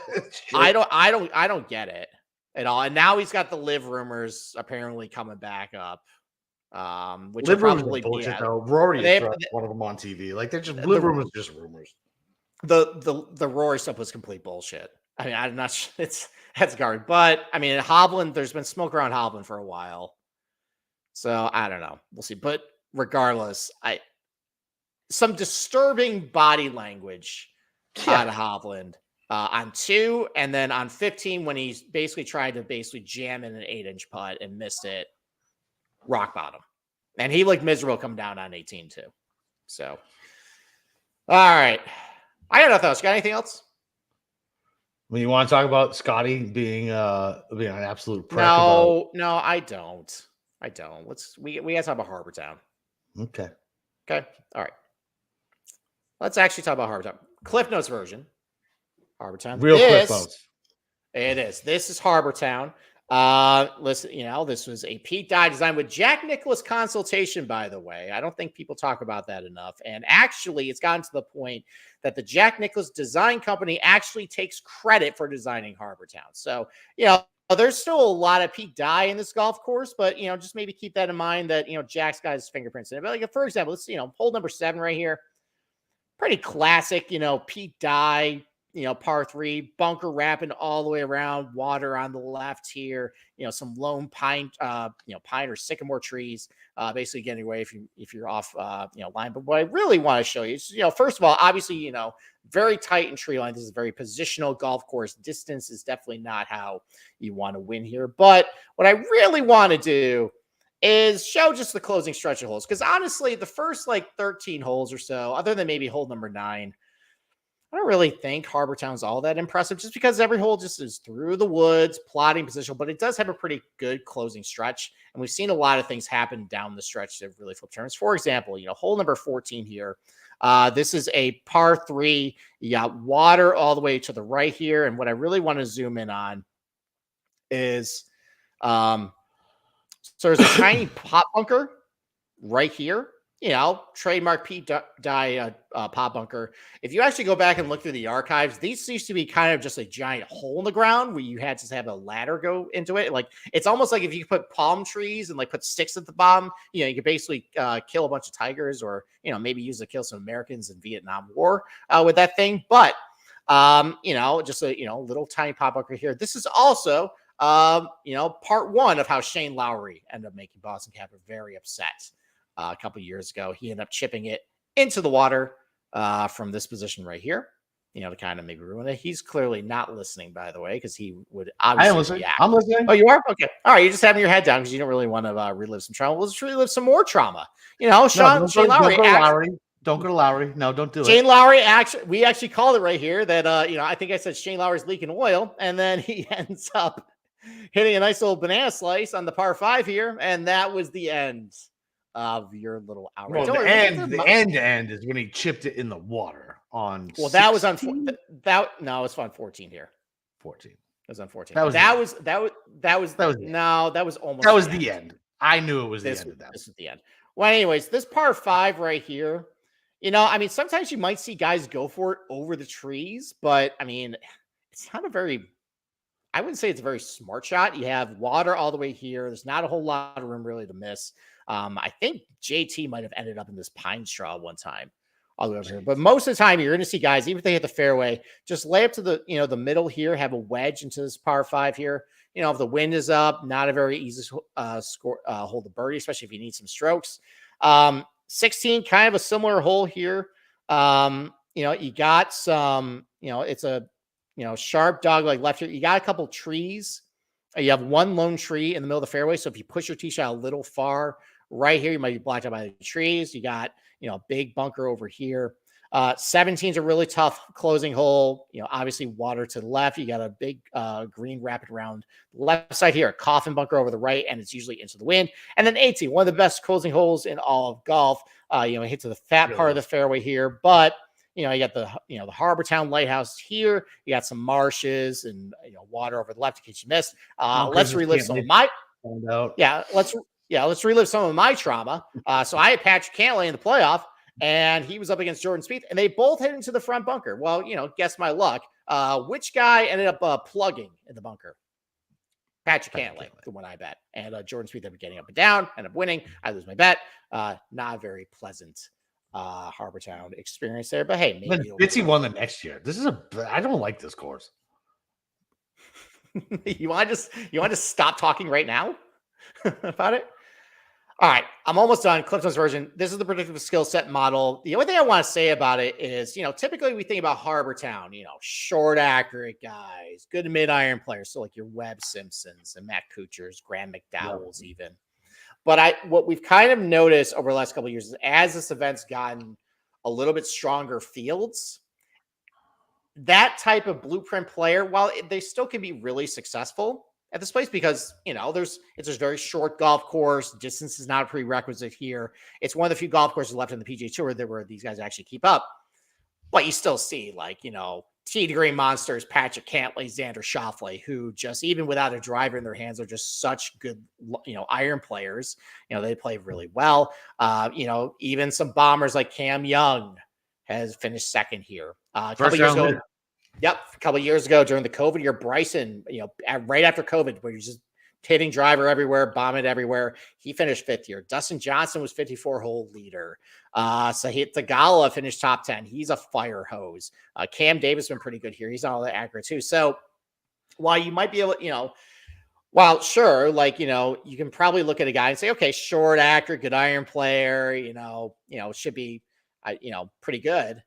don't get it at all. And now he's got the live rumors apparently coming back up. Which live rumors probably bullshit though. Rory one of them on TV. Like they're just live rumors, just rumors. The Rory stuff was complete bullshit. I mean, I'm not sure that's garbage. But I mean, Hovland, there's been smoke around Hovland for a while. So I don't know. We'll see. But regardless, some disturbing body language out of Hovland on 2, and then on 15 when he basically tried to jam in an 8-inch putt and missed it. Rock bottom. And he looked miserable coming down on 18 too. So all right. I got nothing else. Got anything else? When you want to talk about Scotty being an absolute prick? No, I don't. We gotta talk about Harbor Town. Okay. All right. Let's actually talk about Harbor Town. Cliff Notes version. Harbor Town. Cliff Notes. It is. This is Harbor Town. Listen, this was a Pete Dye design with Jack Nicklaus consultation, by the way. I don't think people talk about that enough. And actually, it's gotten to the point that the Jack Nicklaus design company actually takes credit for designing Harbor Town. So, there's still a lot of Pete Dye in this golf course, but, just maybe keep that in mind that, Jack's got his fingerprints in it. But like, for example, let's, hole number 7 right here. Pretty classic, Pete Dye, par 3, bunker wrapping all the way around, water on the left here, some lone pine, pine or sycamore trees, basically getting away if you're off, line. But what I really want to show you is, first of all, obviously, very tight in tree line. This is a very positional golf course. Distance is definitely not how you want to win here. But what I really want to do is show just the closing stretch of holes. Because honestly, the first 13 holes or so, other than maybe hole number 9, I don't really think Harbor Town's all that impressive just because every hole just is through the woods, plotting position, but it does have a pretty good closing stretch. And we've seen a lot of things happen down the stretch that really flip turns. For example, hole number 14 here. This is a par 3. You got water all the way to the right here. And what I really want to zoom in on is, so there's a tiny pot bunker right here. Trademark Pete Dye pot bunker. If you actually go back and look through the archives, these used to be kind of just a giant hole in the ground where you had to have a ladder go into it. It's almost like if you put palm trees and put sticks at the bottom, you could basically kill a bunch of tigers, or maybe use to kill some Americans in Vietnam War with that thing. But just a little tiny pot bunker here. This is also part 1 of how Shane Lowry ended up making Boston Capper very upset. A couple of years ago, he ended up chipping it into the water from this position right here, to kind of maybe ruin it. He's clearly not listening, by the way, because he would obviously react. I'm listening. Oh, you are? Okay. All right. You're just having your head down because you don't really want to relive some trauma. Well, let's relive some more trauma. Shane Lowry. Don't go to Lowry. No, don't do it. Shane Lowry, we actually called it right here that, I think I said Shane Lowry's leaking oil, and then he ends up hitting a nice little banana slice on the par 5 here, and that was the end of your little hour. Well, the end is when he chipped it in the water on. Well, that was on no, it's on 14 here. 14. It was on 14. That was almost. That was the end. I knew it was the end of that. This is the end. Well, anyways, this par 5 right here. Sometimes you might see guys go for it over the trees, but it's not I wouldn't say it's a very smart shot. You have water all the way here. There's not a whole lot of room really to miss. I think JT might have ended up in this pine straw one time all the way over here. But most of the time, you're going to see guys, even if they hit the fairway, just lay up to the the middle here, have a wedge into this par 5 here. If the wind is up, not a very easy hold the birdie, especially if you need some strokes. 16, kind of a similar hole here. You got some, it's a sharp dog left here. You got a couple trees. You have one lone tree in the middle of the fairway. So if you push your tee shot a little far right here, you might be blocked out by the trees. You got, a big bunker over here. 17 is a really tough closing hole. Obviously water to the left. You got a big green wrapping around the left side here, a coffin bunker over the right, and it's usually into the wind. And then 18, one of the best closing holes in all of golf. Hit to the fat part of the fairway here, but you got the the Harbor Town Lighthouse here. You got some marshes and water over the left in case you missed. Let's relive some of my let's relive some of my trauma. So I had Patrick Cantlay in the playoff, and he was up against Jordan Spieth, and they both hit into the front bunker. Well, guess my luck. Which guy ended up plugging in the bunker? Patrick Cantlay, the one I bet. And Jordan Spieth ended up getting up and down, ended up winning. I lose my bet. Not very pleasant Harbor Town experience there, but hey, maybe Bitsy won the next year. I don't like this course. you want to stop talking right now about it? All right, I'm almost done. Clifton's version. This is the predictive skill set model. The only thing I want to say about it is, typically we think about Harbor Town, short, accurate guys, good mid-iron players. So like your Webb Simpsons and Matt Kuchars, Graham McDowell's even. But what we've kind of noticed over the last couple of years is as this event's gotten a little bit stronger fields, that type of blueprint player, while they still can be really successful at this place because, it's a very short golf course. Distance is not a prerequisite here. It's one of the few golf courses left in the PGA Tour where these guys actually keep up. But you still see tee to green monsters, Patrick Cantlay, Xander Schauffele, who just even without a driver in their hands are just such good, iron players. They play really well. Even some bombers like Cam Young has finished second here. A couple years ago during the COVID year, Bryson, right after COVID, where he's just hitting driver everywhere, bomb it everywhere. He finished 5th here. Dustin Johnson was 54-hole leader. Sahith Theegala finished top 10. He's a fire hose. Cam Davis been pretty good here. He's not all that accurate too. So while you might be able, well, sure, like, you can probably look at a guy and say, okay, short, accurate, good iron player, should be, pretty good.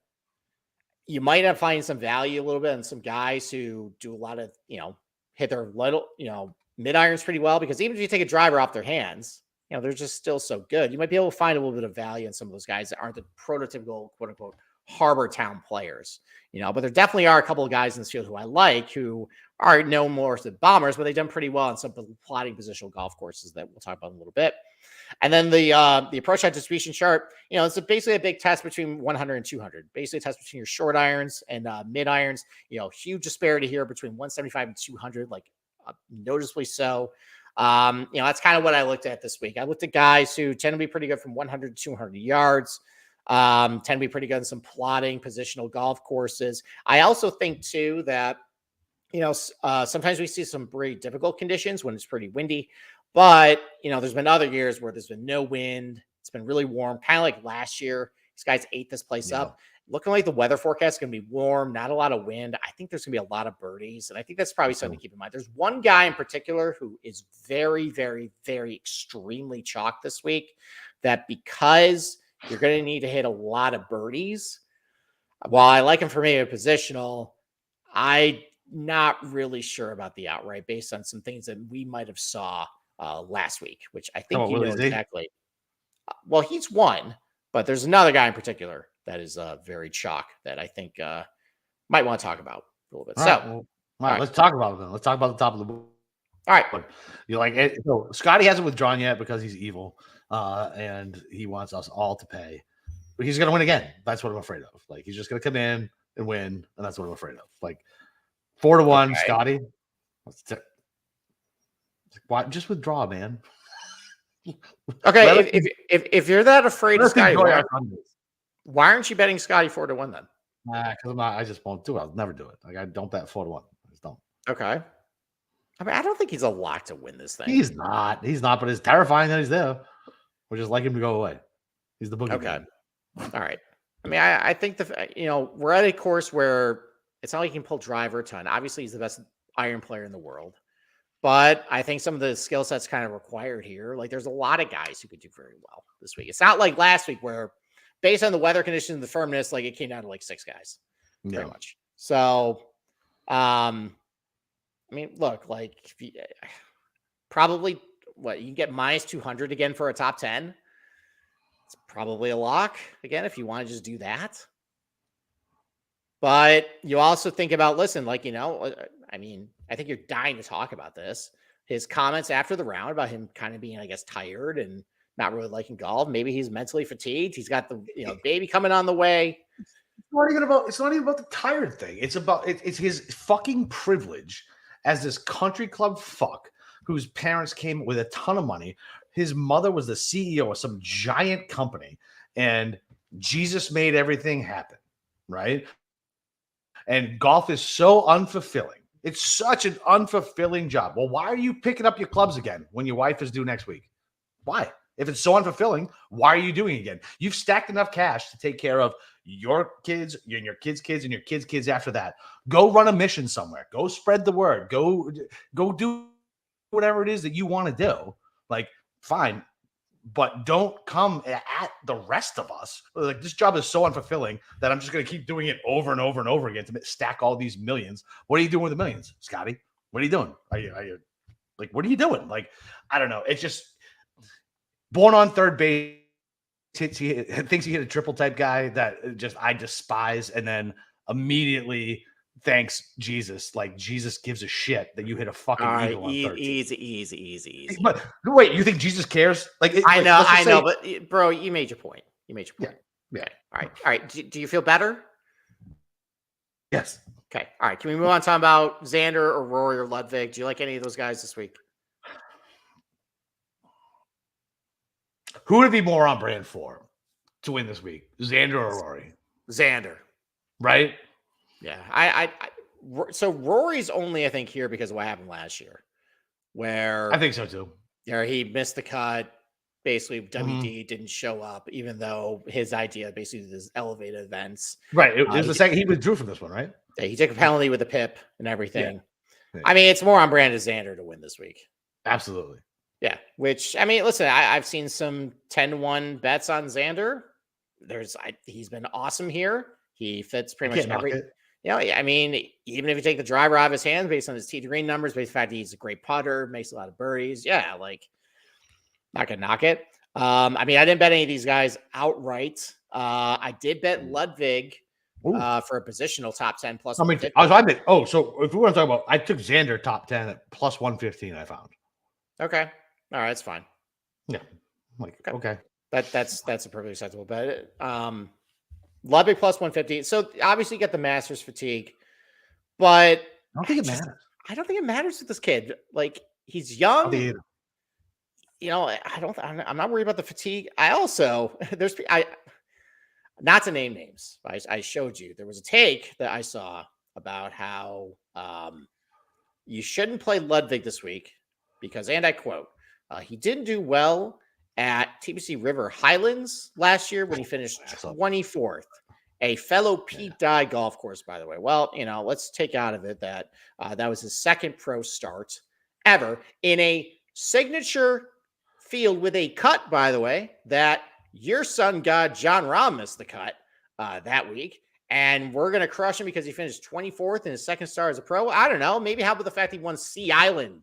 You might end up finding some value a little bit in some guys who do a lot of, hit their little, mid irons pretty well, because even if you take a driver off their hands, they're just still so good. You might be able to find a little bit of value in some of those guys that aren't the prototypical, quote unquote, Harbor Town players, but there definitely are a couple of guys in this field who I like, who are no more than bombers, but they've done pretty well on some plotting positional golf courses that we'll talk about in a little bit. And then the approach shot distribution chart, it's basically a big test between 100 and 200, basically a test between your short irons and mid irons, huge disparity here between 175 and 200, like noticeably so. That's kind of what I looked at this week. I looked at guys who tend to be pretty good from 100 to 200 yards, tend to be pretty good in some plotting positional golf courses. I also think too that, sometimes we see some pretty difficult conditions when it's pretty windy, but, there's been other years where there's been no wind. It's been really warm, kind of like last year. These guys ate this place up. Looking like the weather forecast is going to be warm, not a lot of wind. I think there's going to be a lot of birdies, and I think that's probably something to keep in mind. There's one guy in particular who is very, very, very extremely chalk this week, that because you're going to need to hit a lot of birdies, while I like him for maybe a positional, I'm not really sure about the outright based on some things that we might have saw last week, which I think you know exactly. Well, he's one, but there's another guy in particular that is very chalk that I think might want to talk about a little bit. All right, let's talk about it then. Let's talk about the top of the board. All right. You like it? So Scotty hasn't withdrawn yet because he's evil, and he wants us all to pay. But he's gonna win again. That's what I'm afraid of. Like, he's just gonna come in and win, and that's what I'm afraid of. Like 4-1, okay. Scotty. Why just withdraw, man? Okay, if you're that afraid of Scotty, why aren't you betting Scotty 4-1 then? Because I just won't do it. I'll never do it. Like, I don't bet 4-1. I just don't. Okay. I mean, I don't think he's a lock to win this thing. He's not, but it's terrifying that he's there. We're just like him to go away. He's the boogie. Okay. All right. I mean, I think we're at a course where it's not like he can pull driver a ton. Obviously, he's the best iron player in the world. But I think some of the skill sets kind of required here. Like, there's a lot of guys who could do very well this week. It's not like last week where, based on the weather conditions and the firmness, like, it came down to like 6 guys, pretty much. So, I mean, look, like, probably you can get minus 200 again for a top 10. It's probably a lock again if you want to just do that. But you also think about, listen, like, I mean, I think you're dying to talk about this. His comments after the round about him kind of being, I guess, tired and not really liking golf. Maybe he's mentally fatigued. He's got the baby coming on the way. It's not even about the tired thing. It's about it's his fucking privilege as this country club fuck whose parents came with a ton of money. His mother was the CEO of some giant company, and Jesus made everything happen, right? And golf is so unfulfilling. It's such an unfulfilling job. Well, why are you picking up your clubs again when your wife is due next week? Why? If it's so unfulfilling, why are you doing it again? You've stacked enough cash to take care of your kids and your kids' kids and your kids' kids after that. Go run a mission somewhere. Go spread the word. Go do whatever it is that you want to do. Like, fine. But don't come at the rest of us. Like, this job is so unfulfilling that I'm just going to keep doing it over and over and over again to stack all these millions. What are you doing with the millions, Scotty? What are you doing? Are you like, what are you doing? Like, I don't know. It's just born on third base. Thinks he hit a triple type guy that I despise. And then immediately thanks Jesus. Like, Jesus gives a shit that you hit a fucking eagle on 13. Easy. But wait, you think Jesus cares? Like, I know, but bro, you made your point. Yeah. Okay. All right. Do you feel better? Yes. Okay. All right. Can we move on to talk about Xander or Rory or Ludwig? Do you like any of those guys this week? Who would it be more on brand for to win this week? Xander or Rory? Xander. Right? Yeah. So Rory's only, I think, here because of what happened last year. where I think so too. He missed the cut. Basically, WD didn't show up, even though his idea basically is elevated events. Right. It was the second he withdrew from this one, right? He took a penalty with the pip and everything. Yeah. I mean, it's more on brand as Xander to win this week. Absolutely. Yeah. Which, I mean, listen, I've seen some 10-1 bets on Xander. He's been awesome here. He fits pretty much every. I mean, even if you take the driver out of his hands based on his tee to green numbers, based on the fact that he's a great putter, makes a lot of birdies. Yeah, like not gonna knock it. I mean, I didn't bet any of these guys outright. I did bet Ludwig for a positional top 10 plus. So if we want to talk about, I took Xander top 10 at plus 115. I found. Okay, all right, that's fine. Yeah, okay. That's a perfectly acceptable bet. Ludwig plus 150. So obviously you get the Masters fatigue, but I don't think it matters. I don't think it matters with this kid. Like, he's young. I'm not worried about the fatigue. I also not to name names. I showed you there was a take that I saw about how you shouldn't play Ludwig this week because, and I quote, he didn't do well at TPC River Highlands last year when he finished 24th, a fellow Pete Dye golf course, by the way. Well, let's take out of it that that was his second pro start ever in a signature field with a cut, by the way, that your son god John Rahm missed the cut that week. And we're going to crush him because he finished 24th in his second start as a pro. I don't know. Maybe how about the fact he won Sea Island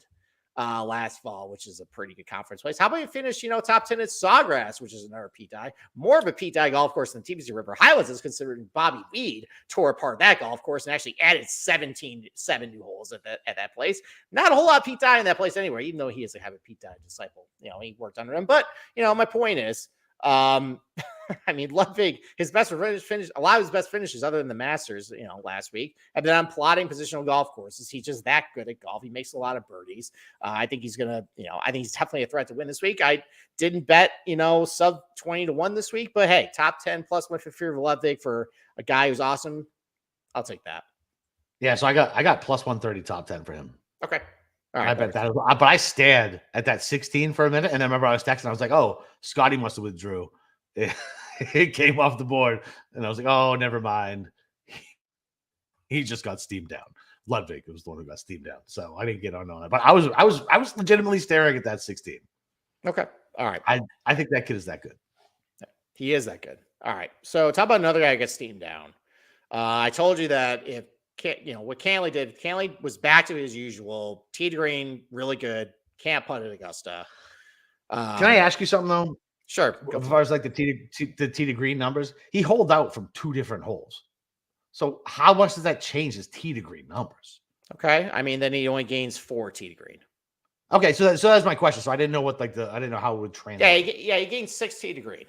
last fall, which is a pretty good conference place. How about you finish, top 10 at Sawgrass, which is another Pete Dye, more of a Pete Dye golf course than TPC River Highlands is, considering Bobby Weed tore apart that golf course and actually added 7 new holes at that place. Not a whole lot of Pete Dye in that place anywhere, even though he is a Pete Dye disciple. He worked under him. But, my point is, I mean, Ludwig, his best finish, a lot of his best finishes other than the Masters, last week, have been on plotting positional golf courses. He's just that good at golf. He makes a lot of birdies. I think he's gonna, I think he's definitely a threat to win this week. I didn't bet, sub 20-1 this week, but hey, top 10 plus 150 for Ludwig for a guy who's awesome. I'll take that. Yeah, so I got plus 130 top 10 for him. Okay. All right, I bet that, but I stared at that 16 for a minute, and I remember I was texting. I was like, "Oh, Scotty must have withdrew." It came off the board, and I was like, "Oh, never mind." He just got steamed down. Ludwig was the one who got steamed down, so I didn't get on it. But I was legitimately staring at that 16. Okay, all right. I think that kid is that good. He is that good. All right. So talk about another guy who gets steamed down. I told you that if what Cantley did. Cantley was back to his usual. Tee to green, really good. Can't putt at Augusta. Can I ask you something though? Sure. As far as like the tee to green numbers, he holed out from 2 different holes. So how much does that change his tee to green numbers? Okay, I mean then he only gains 4 tee to green. Okay, so that's my question. So I didn't know I didn't know how it would translate. He gained 6 tee to green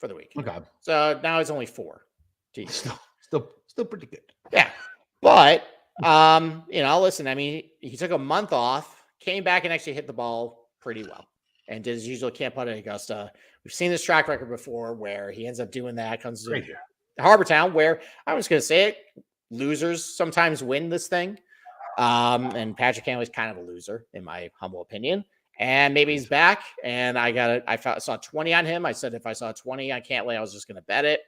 for the week. Okay. So now it's only 4. Still pretty good. Yeah. But, listen, I mean, he took a month off, came back and actually hit the ball pretty well and did his usual can't putt at Augusta. We've seen this track record before where he ends up doing that, comes to Harbor Town, where I was going to say it, losers sometimes win this thing. And Patrick Cantley's kind of a loser, in my humble opinion. And maybe he's back. And I saw 20 on him. I said if I saw 20 on Cantley, I was just going to bet it.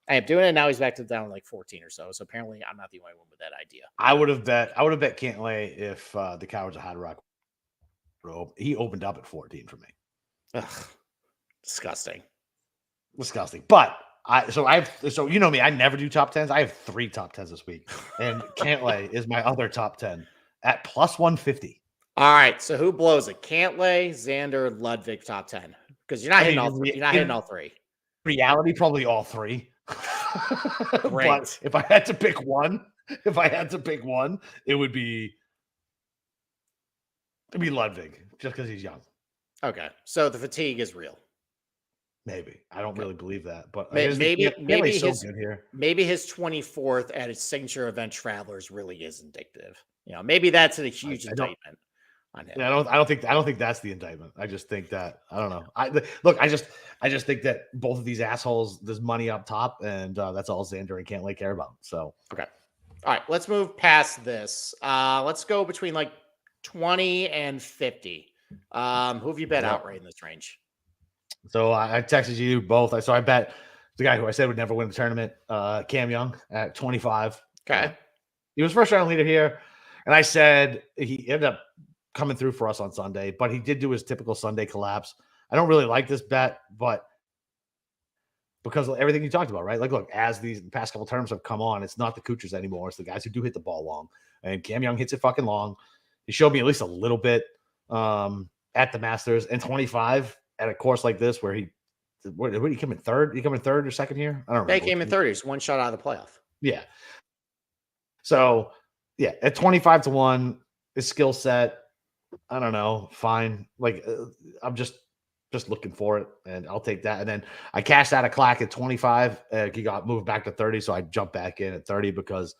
I am doing it. Now he's back to down like 14 or so. So apparently I'm not the only one with that idea. I would have bet Cantley if the Cowards of Hard Rock he opened up at 14 for me. Ugh, disgusting. But so you know me, I never do top 10s. I have 3 top 10s this week. And Cantley is my other top 10 at plus 150. All right. So who blows it? Cantley, Xander, Ludwig top 10. Because you're not hitting all 3. You're not hitting all 3. Reality, probably all 3. But if I had to pick one, it would be Ludwig, just because he's young. Okay, so the fatigue is real. Maybe I don't really believe that, but maybe his so good here. Maybe his 24th at his signature event Travelers really is indicative. Maybe that's a huge indictment on him. Yeah, I don't think that's the indictment. I just think that I don't know. I just think that both of these assholes, there's money up top, and that's all Xander and Cantley care about. So okay, all right, let's move past this. Let's go between like 20 and 50. Who have you bet Yep. outright in this range? So I texted you both. I bet the guy who I said would never win the tournament, Cam Young at 25. Okay. He was first round leader here. And I said he ended up coming through for us on Sunday, but he did do his typical Sunday collapse. I don't really like this bet, but because of everything you talked about, right? Like, look, as these past couple terms have come on, it's not the Kuchers anymore. It's the guys who do hit the ball long. And Cam Young hits it fucking long. He showed me at least a little bit at the Masters. And 25 at a course like this where he came in third? He come in third or second here? I don't remember. They came in third. He's one shot out of the playoff. Yeah. So, yeah, at 25 to 1, his skill set, I don't know, fine. Like, I'm just looking for it, and I'll take that. And then I cashed out a clack at 25. He got moved back to 30, so I jumped back in at 30 because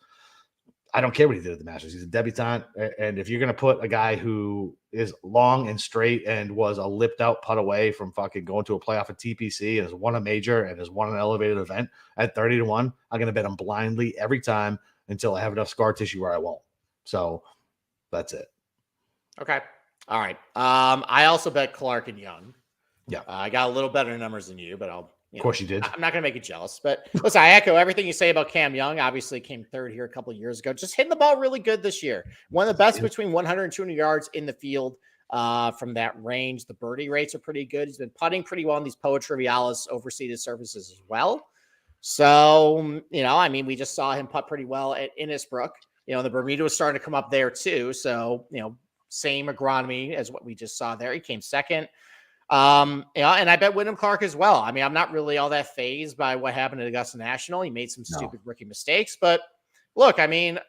I don't care what he did at the Masters. He's a debutante, and if you're going to put a guy who is long and straight and was a lipped out putt away from fucking going to a playoff at TPC and has won a major and has won an elevated event at 30 to 1, I'm going to bet him blindly every time until I have enough scar tissue where I won't. So that's it. Okay. All right. I also bet Clark and Young. Yeah. I got a little better numbers than you, but Of course you did. I'm not going to make you jealous. But listen, I echo everything you say about Cam Young. Obviously came third here a couple of years ago. Just hitting the ball really good this year. One of the best between 100 and 200 yards in the field from that range. The birdie rates are pretty good. He's been putting pretty well on these Poa Trivialis overseeded surfaces as well. So, we just saw him putt pretty well at Innisbrook. The Bermuda was starting to come up there too. So, same agronomy as what we just saw there. He came second. And I bet Wyndham Clark as well. I'm not really all that fazed by what happened at Augusta National. He made some stupid rookie mistakes, but look, again,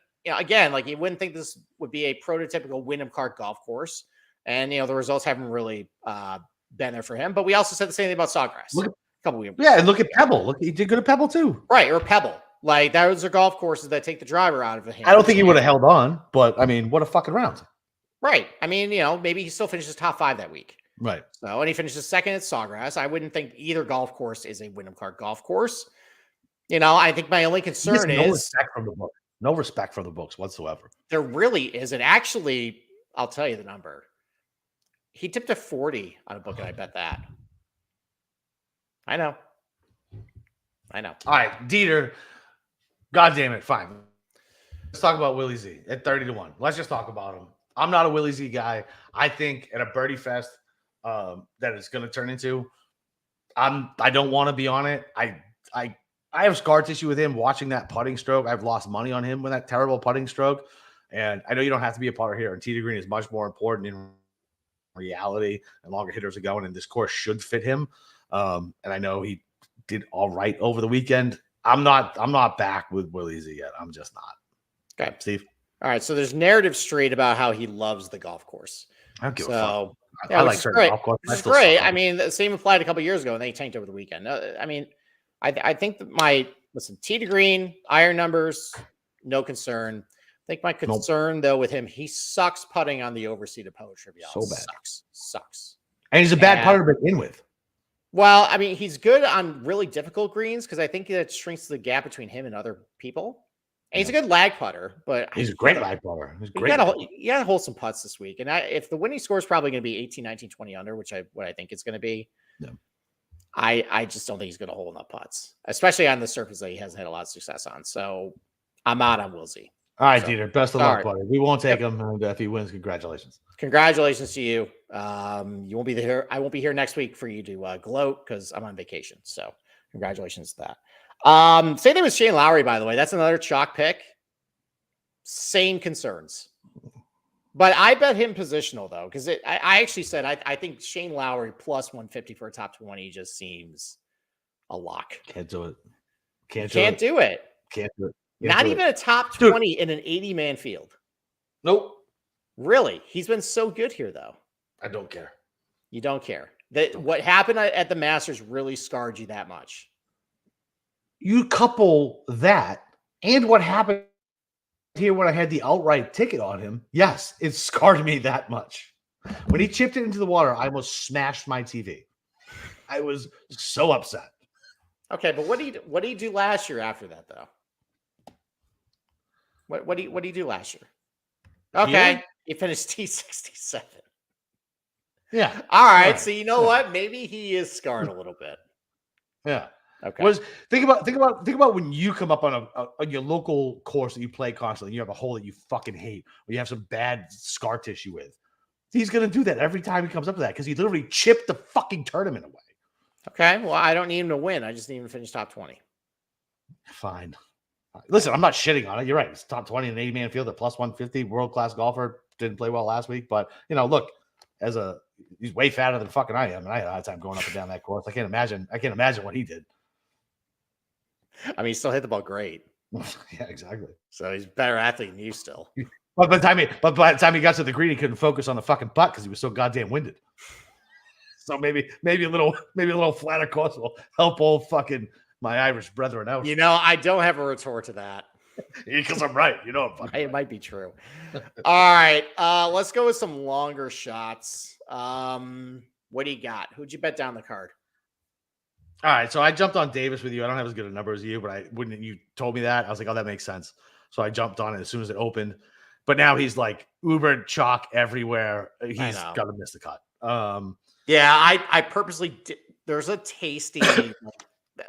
like you wouldn't think this would be a prototypical Wyndham Clark golf course. And, the results haven't really been there for him, but we also said the same thing about Sawgrass. A couple weeks. Yeah. And look at Pebble. Look, he did good at Pebble too. Right. Or Pebble. Like those are golf courses that take the driver out of the hand. I don't think he would have held on, but what a fucking round. Right. Maybe he still finishes top 5 that week. Right. So, and he finishes second at Sawgrass. I wouldn't think either golf course is a Wyndham Clark golf course. I think my only concern is respect from the book. No respect for the books whatsoever. There really isn't. Actually, I'll tell you the number. He tipped a 40 on a book, and I bet that. I know. All right, Dieter. God damn it. Fine. Let's talk about Willie Z at 30 to 1. Let's just talk about him. I'm not a Willie Z guy. I think at a birdie fest that it's going to turn into, I don't want to be on it. I have scar tissue with him watching that putting stroke. I've lost money on him with that terrible putting stroke. And I know you don't have to be a putter here. And tee to green is much more important in reality. And longer hitters are going, and this course should fit him. And I know he did all right over the weekend. I'm not back with Willie Z yet. I'm just not. Okay, Steve. All right. So there's narrative straight about how he loves the golf course. I don't give a fuck. Yeah, I like certain golf courses. Which is great. The same applied a couple years ago, and they tanked over the weekend. I think that tee to green, iron numbers, no concern. I think my concern though with him, he sucks putting on the overseeded Poa Trivialis. So bad. Sucks. And he's a bad putter to begin with. Well, he's good on really difficult greens because I think that shrinks the gap between him and other people. And he's a good lag putter, but he's a great lag putter. He's great. You got to hold some putts this week. And if the winning score is probably going to be 18, 19, 20 under, which I think it's going to be, I just don't think he's going to hold enough putts, especially on the surface that he hasn't had a lot of success on. So I'm out on Will Z. All right, Dieter. Best of luck, buddy. We won't take him. And if he wins, congratulations. Congratulations to you. You won't be here. I won't be here next week for you to gloat because I'm on vacation. So congratulations to that. Same thing with Shane Lowry, by the way. That's another chalk pick. Same concerns. But I bet him positional, though, because I actually said I think Shane Lowry plus 150 for a top 20 just seems a lock. Can't do it. Can't do it. Not even a top 20 in an 80-man field. Nope. Really? He's been so good here, though. I don't care. You don't care. What happened at the Masters really scarred you that much. You couple that and what happened here when I had the outright ticket on him. Yes, it scarred me that much. When he chipped it into the water, I almost smashed my TV. I was so upset. Okay, but what did he do last year after that, though? What did he do last year? Okay. He finished T67. Yeah. All right. So you know what? Maybe he is scarred a little bit. Yeah. Okay. Think about when you come up on on your local course that you play constantly. You have a hole that you fucking hate, or you have some bad scar tissue with. He's gonna do that every time he comes up to that because he literally chipped the fucking tournament away. Okay. Well, I don't need him to win. I just need him to finish top 20. Fine. Listen, I'm not shitting on it. You're right. It's top 20 in an 80-man field at plus 150. World-class golfer. Didn't play well last week, but look, he's way fatter than fucking I am, and I had a hard time going up and down that course. I can't imagine what he did. I mean, he still hit the ball great. Yeah, exactly. So he's a better athlete than you still. But by the time he got to the green, he couldn't focus on the fucking putt because he was so goddamn winded. So maybe a little flatter course will help old fucking my Irish brethren out. I don't have a retort to that. Because I'm right. It might be true. All right. Let's go with some longer shots. What do you got? Who'd you bet down the card? All right, so I jumped on Davis with you. I don't have as good a number as you, but when you told me that, I was like, oh, that makes sense. So I jumped on it as soon as it opened. But now he's like uber chalk everywhere. He's got to miss the cut. Yeah, I purposely did. There's a tasty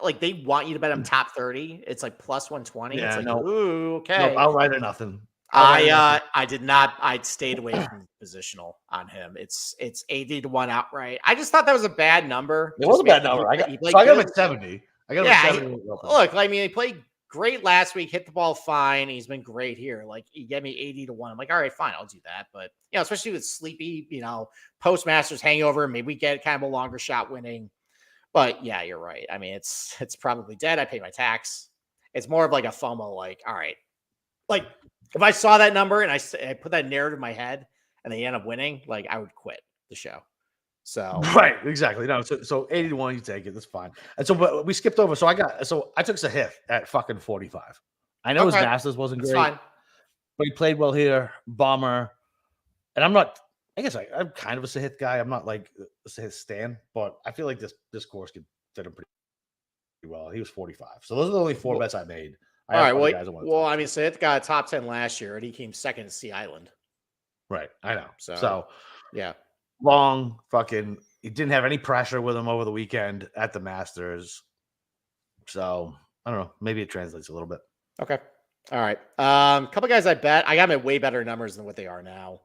like they want you to bet him top 30. It's like plus 120. Yeah, it's like, ooh, okay. No, I'll write or nothing. I did not. I stayed away from positional on him. It's 80-1 outright. I just thought that was a bad number. It was a bad number. I got him at 70. I got him at 70. Look, I mean, he played great last week, hit the ball fine. He's been great here. Like, he gave me 80-1. I'm like, all right, fine, I'll do that. But especially with sleepy, postmasters hangover, maybe we get kind of a longer shot winning. But yeah, you're right. I mean, it's probably dead. I pay my tax. It's more of like a FOMO. Like, all right, like if I saw that number and I put that narrative in my head and they end up winning, like I would quit the show. So right, exactly. No, so 80-1, you take it. That's fine. And so but we skipped over. So I took Sahith at fucking 45. I know his Masters wasn't great, but he played well here. Bomber, and I'm not. I guess I'm kind of a Sahith guy. I'm not like a Sahith stan, but I feel like this course could fit him pretty well. He was 45. So those are the only four bets I made. All right. Well, I mean, Sahith got a top 10 last year, and he came second to Sea Island. Right. I know. So yeah. Long fucking. He didn't have any pressure with him over the weekend at the Masters. So I don't know. Maybe it translates a little bit. Okay. All right. Couple guys I bet. I got them at way better numbers than what they are now.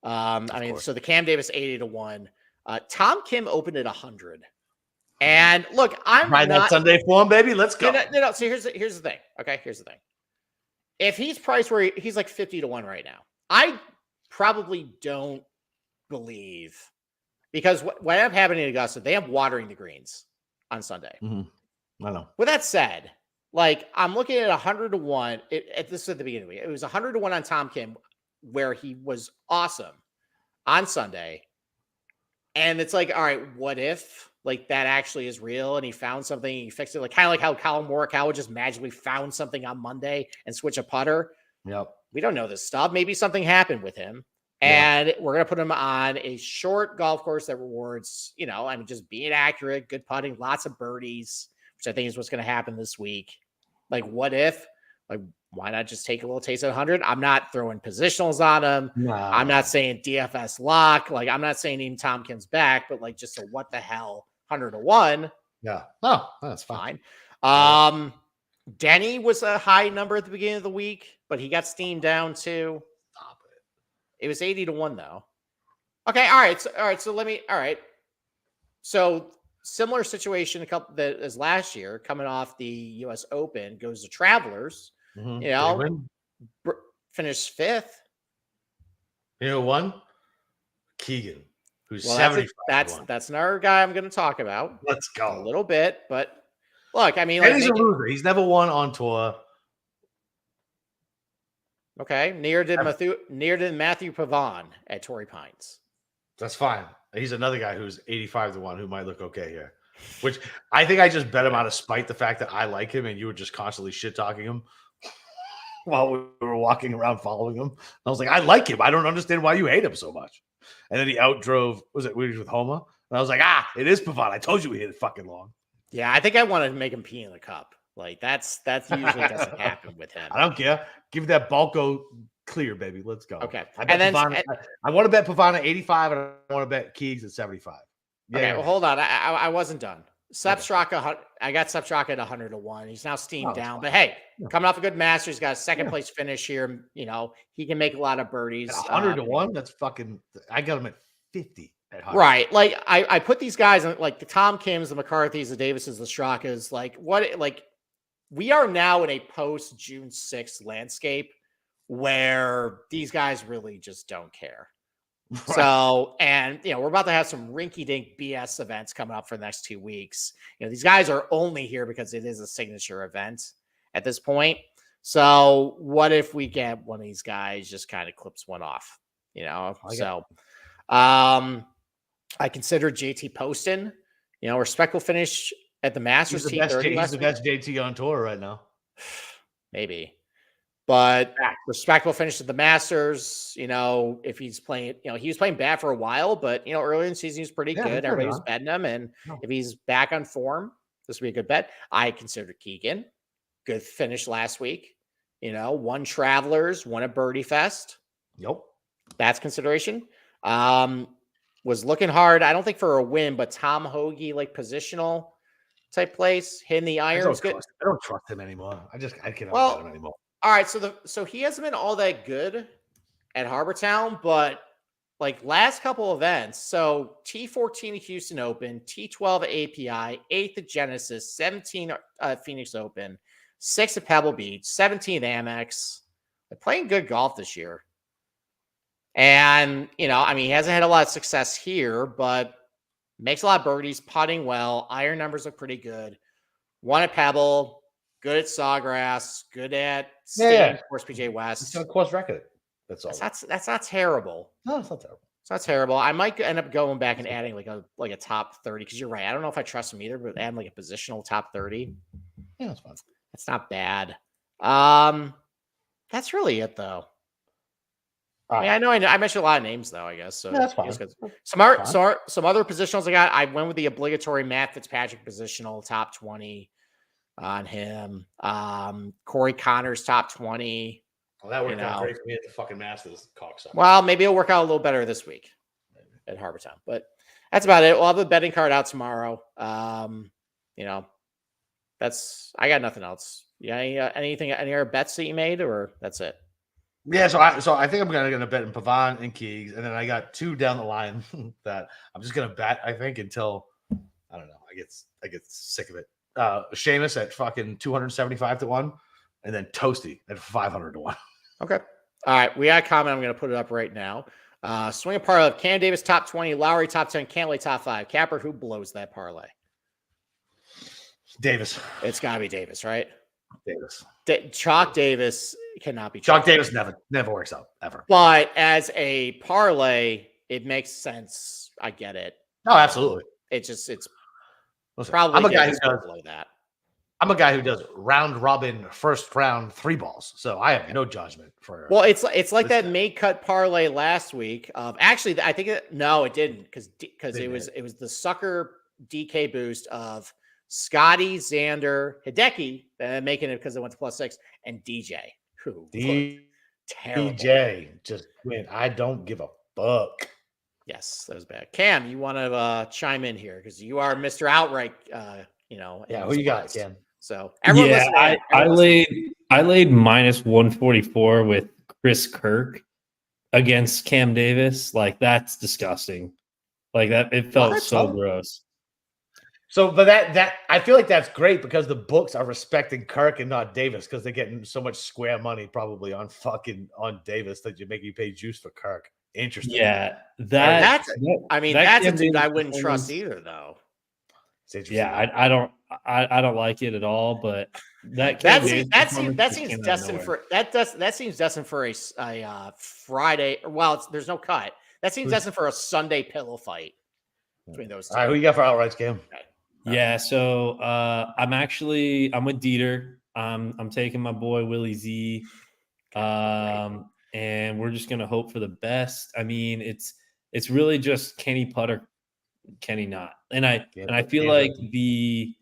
So the Cam Davis 80-1. Tom Kim opened at 100. And look, I'm not that Sunday form, baby. Let's go. No. So here's the thing. Okay, here's the thing. If he's priced where he's like 50-1 right now, I probably don't believe, because what ended up happening in Augusta, they have watering the greens on Sunday. Mm-hmm. I know. With that said, like I'm looking at 100-1. This is at the beginning of the week. It was 100-1 on Tom Kim, where he was awesome on Sunday. And it's like, all right, what if like that actually is real and he found something, he fixed it, like kind of like how Colin Morikawa just magically found something on Monday and switch a putter. Yep. We don't know this stuff. Maybe something happened with him. And we're going to put him on a short golf course that rewards, just being accurate, good putting, lots of birdies, which I think is what's going to happen this week. Like, what if? Like, why not just take a little taste at 100? I'm not throwing positionals on him. No. I'm not saying DFS lock. Like, I'm not saying even Tom Kim's back, but like just a what the hell 100-1. Yeah. No, that's fine. Denny was a high number at the beginning of the week, but he got steamed down too. Stop it. It was 80-1 though. Okay. All right. So similar situation as last year, coming off the US Open, goes to Travelers. Mm-hmm. Finished 5th. One? Keegan, who's 75. That's another guy I'm going to talk about. Let's go. A little bit, but look, I mean, he's a loser. He's never won on tour. Okay, near did Matthew Pavon at Torrey Pines. That's fine. He's another guy who's 85-1 who might look okay here. Which I think I just bet him out of spite the fact that I like him and you were just constantly shit talking him while we were walking around following him. I was like, I like him. I don't understand why you hate him so much. And then he outdrove, was with Homa? And I was like, it is Pavon. I told you he hit it fucking long. Yeah, I think I wanted to make him pee in the cup. Like that's usually doesn't happen with him. I don't care. Give that Balco clear, baby. Let's go. Okay. I want to bet Pavana 85, and I want to bet Keegs at 75. Yeah. Okay, well, hold on. I wasn't done. Sepp Straka, I got Sepp Straka at 100-1. He's now steamed down. But hey, coming off a good Masters, got a second place finish here. You know, he can make a lot of birdies. 100-1? That's fucking, I got him at 50 at 100. Right. Like, I put these guys in, like, the Tom Kims, the McCarthys, the Davises, the Strakas. Like, we are now in a post June 6th landscape where these guys really just don't care. Right. So, and, you know, we're about to have some rinky-dink BS events coming up for the next 2 weeks. You know, these guys are only here because it is a signature event at this point. So what if we get one of these guys just kind of clips one off, you know? I consider JT Poston, you know, respectful finish at the Masters. He's the best JT on tour right now. Maybe. But respectable finish at the Masters, you know, if he's playing, you know, he was playing bad for a while, but, you know, earlier in the season, he was pretty good. Everybody was betting him. And if he's back on form, this would be a good bet. I consider Keegan. Good finish last week. You know, won Travelers, won a Birdie Fest. Yep. That's consideration. Was looking hard. I don't think for a win, but Tom Hoagie, like positional type place, hitting the irons. I don't trust him anymore. I cannot bet him anymore. All right, so he hasn't been all that good at Harbor Town, but like last couple events, so T14 at Houston Open, T12 at API, 8th at Genesis, 17 at Phoenix Open, 6th at Pebble Beach, 17th Amex. They're playing good golf this year. And, you know, I mean, he hasn't had a lot of success here, but makes a lot of birdies, putting well, iron numbers look pretty good. Won at Pebble. Good at Sawgrass, good at course PJ West. It's a course record. That's all. That's not terrible. No, it's not terrible. It's not terrible. I might end up going back and adding like a top 30 because you're right. I don't know if I trust him either, but add like a positional top 30. Yeah, that's fine. That's not bad. That's really it though. I mean, I mentioned a lot of names though, I guess. So that's fine. Some other positionals I got. I went with the obligatory Matt Fitzpatrick positional top 20. On him. Corey Connors top 20. Well, that worked out great for me at the fucking Masters cocksucker. Well, maybe it'll work out a little better this week at Harbor Town. But that's about it. We'll have a betting card out tomorrow. You know, I got nothing else. Yeah, any other bets that you made, or that's it? Yeah, so I think I'm gonna bet in Pavan and Keegs, and then I got 2 down the line that I'm just gonna bet, I think, until I don't know, I get sick of it. Seamus at fucking 275-1, and then Toasty at 500-1. Okay. All right. We got a comment. I'm going to put it up right now. Swing a parlay of Cam Davis top 20, Lowry top 10, Cantlay top 5. Capper, who blows that parlay? Davis. It's got to be Davis, right? Davis. Chalk Davis cannot be. Chalk Davis never works out ever. But as a parlay, it makes sense. I get it. No, absolutely. It's Listen, probably I'm a guy who does below that. I'm a guy who does round robin first round 3 balls, so I have no judgment for. Well, it's like that make cut parlay last week. Actually, I think it didn't because it was the sucker DK boost of Scotty, Xander, Hideki making it because they went to +6, and DJ who terrible. DJ just went. I don't give a fuck. Yes, that was bad. Cam, you want to chime in here because you are Mr. Outright, you know. Yeah, who you got, Cam? So I laid -144 with Chris Kirk against Cam Davis. Like, that's disgusting. Like that, it felt so gross. So, but that I feel like that's great because the books are respecting Kirk and not Davis because they're getting so much square money probably on Davis that you make you pay juice for Kirk. Interesting. Yeah, that's a dude I wouldn't trust either, though. Yeah, I don't like it at all. But that seems destined for a Friday. Well, there's no cut. That seems destined for a Sunday pillow fight between those two. All right, who you got for outrights, Cam? Okay. Yeah, so I'm with Dieter. I'm taking my boy Willie Z. And we're just gonna hope for the best. I mean, it's really just Kenny putter, Kenny not. And I feel like the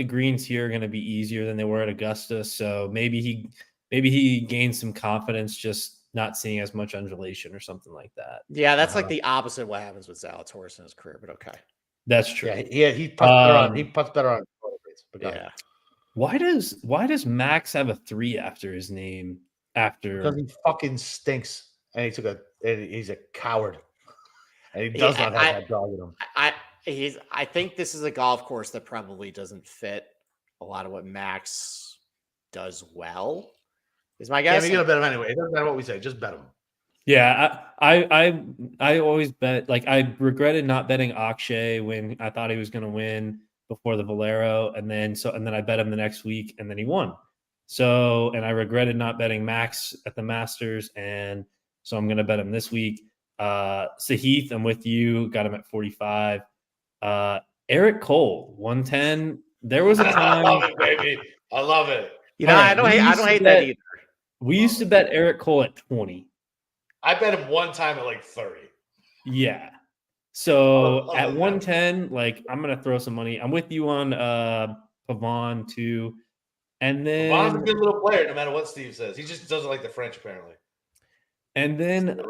greens here are gonna be easier than they were at Augusta. So maybe maybe he gained some confidence just not seeing as much undulation or something like that. Yeah, that's like the opposite of what happens with Zalatoris in his career, but okay. That's true. Yeah, he puts better on. He puts better on. Yeah. Why does Max have a 3 after his name? Because he fucking stinks, and he's a coward, and he does not have that dog in him. I think this is a golf course that probably doesn't fit a lot of what Max does well. Is my guess? Yeah, you're gonna bet him anyway. It doesn't matter what we say. Just bet him. Yeah, I always bet. Like, I regretted not betting Akshay when I thought he was going to win before the Valero, and then I bet him the next week, and then he won. So, and I regretted not betting Max at the Masters, and so I'm going to bet him this week. Sahith, I'm with you. Got him at 45. Eric Cole, 110. There was a time. I love it, baby. I love it. I don't hate that either. We used to bet Eric Cole at 20. I bet him one time at like 30. Yeah. So at 110, like, I'm gonna throw some money. I'm with you on Pavon too. And then Pavon's a good little player, no matter what Steve says. He just doesn't like the French, apparently. And then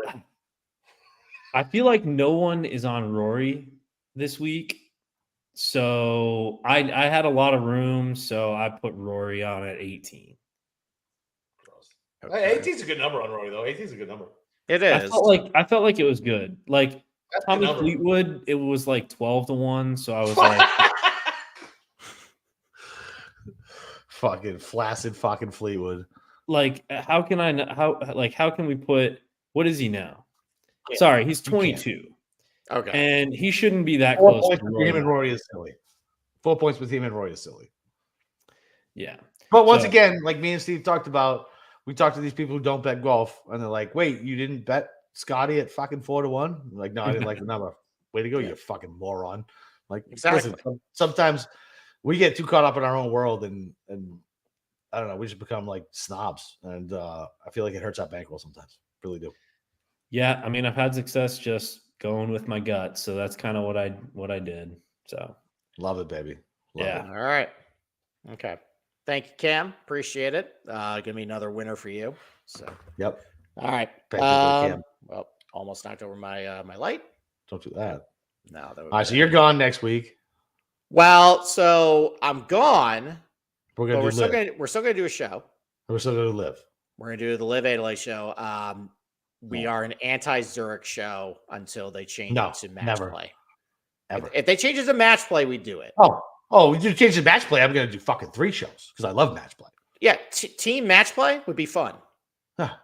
I feel like no one is on Rory this week. So I had a lot of room, so I put Rory on at 18. Okay. 18 is a good number on Rory, though. 18 is a good number. It is. I felt like it was good. Like, that's Tommy Fleetwood, it was like 12-1. So I was like, fucking flaccid fucking Fleetwood. Like, how can we put, what is he now? Yeah. Sorry, he's 22. Okay. And he shouldn't be that 4 close points to with Rory. him and Rory is silly. 4 points with him and Rory is silly. Yeah. But once again, like me and Steve talked about, we talked to these people who don't bet golf, and they're like, wait, you didn't bet Scotty at fucking 4-1? Like, no, I didn't like the number. Way to go, you fucking moron. Like, exactly. Listen, sometimes we get too caught up in our own world, and I don't know, we just become like snobs, and I feel like it hurts our bankroll sometimes. Really do. Yeah, I mean, I've had success just going with my gut, so that's kind of what I did. So love it, baby. Love it. All right. Okay. Thank you, Cam. Appreciate it. Give me another winner for you. So. Yep. All right. Cam. Well, almost knocked over my my light. Don't do that. No. All right. So you're gone next week. Well, so I'm gone. We're still gonna do a show. We're still gonna live. We're gonna do the Live Adelaide show. We are an anti-Zurich show until they change it to match play. Ever. If they change it to match play, we do it. Oh, we do change the match play. I'm gonna do fucking 3 shows because I love match play. Yeah, team match play would be fun. Huh.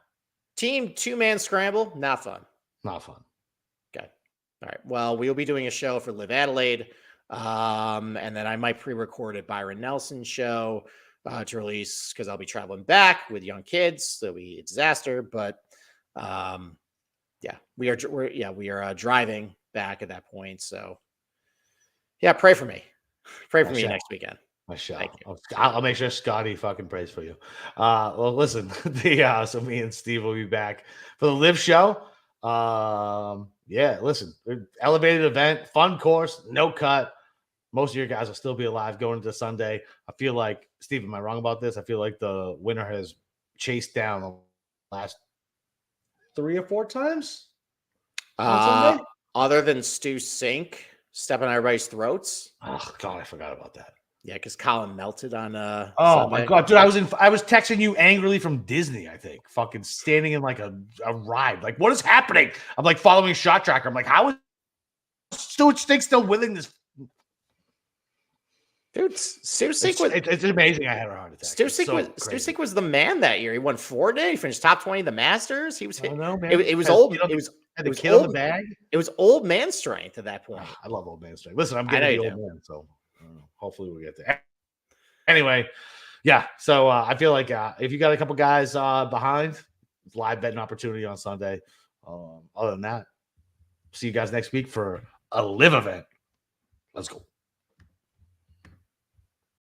Team 2-man scramble, not fun. Not fun. Okay. All right. Well, we'll be doing a show for Live Adelaide. And then I might pre-record a Byron Nelson show to release because I'll be traveling back with young kids. So it'll be a disaster. But we are driving back at that point. So yeah, pray for me. Pray for me next weekend. I shall. I'll make sure Scotty fucking prays for you. Well, listen, so me and Steve will be back for the Live show. Listen, elevated event, fun course, no cut. Most of your guys will still be alive going into Sunday. I feel like, Steve, am I wrong about this? I feel like the winner has chased down the last 3 or 4 times on Sunday. Other than Stu Sink stepping on everybody's throats. Oh God, I forgot about that. Yeah, because Colin melted on Sunday. My God, dude, I was texting you angrily from Disney, I think. Fucking standing in like a ride. Like, what is happening? I'm like following Shot Tracker. I'm like, how is Stu Sink still winning this? Dude, Stu Sink was it's amazing I had a heart attack. Stu Sink was the man that year. He won 4 days. He finished top 20 of the Masters. He was I know, man. It was old. It was old, the bag. It was old man strength at that point. I love old man strength. Listen, I'm getting the old man, so hopefully we'll get there. Anyway, yeah. So I feel like if you got a couple guys behind, it's live betting opportunity on Sunday. Other than that, see you guys next week for a Live event. Let's go.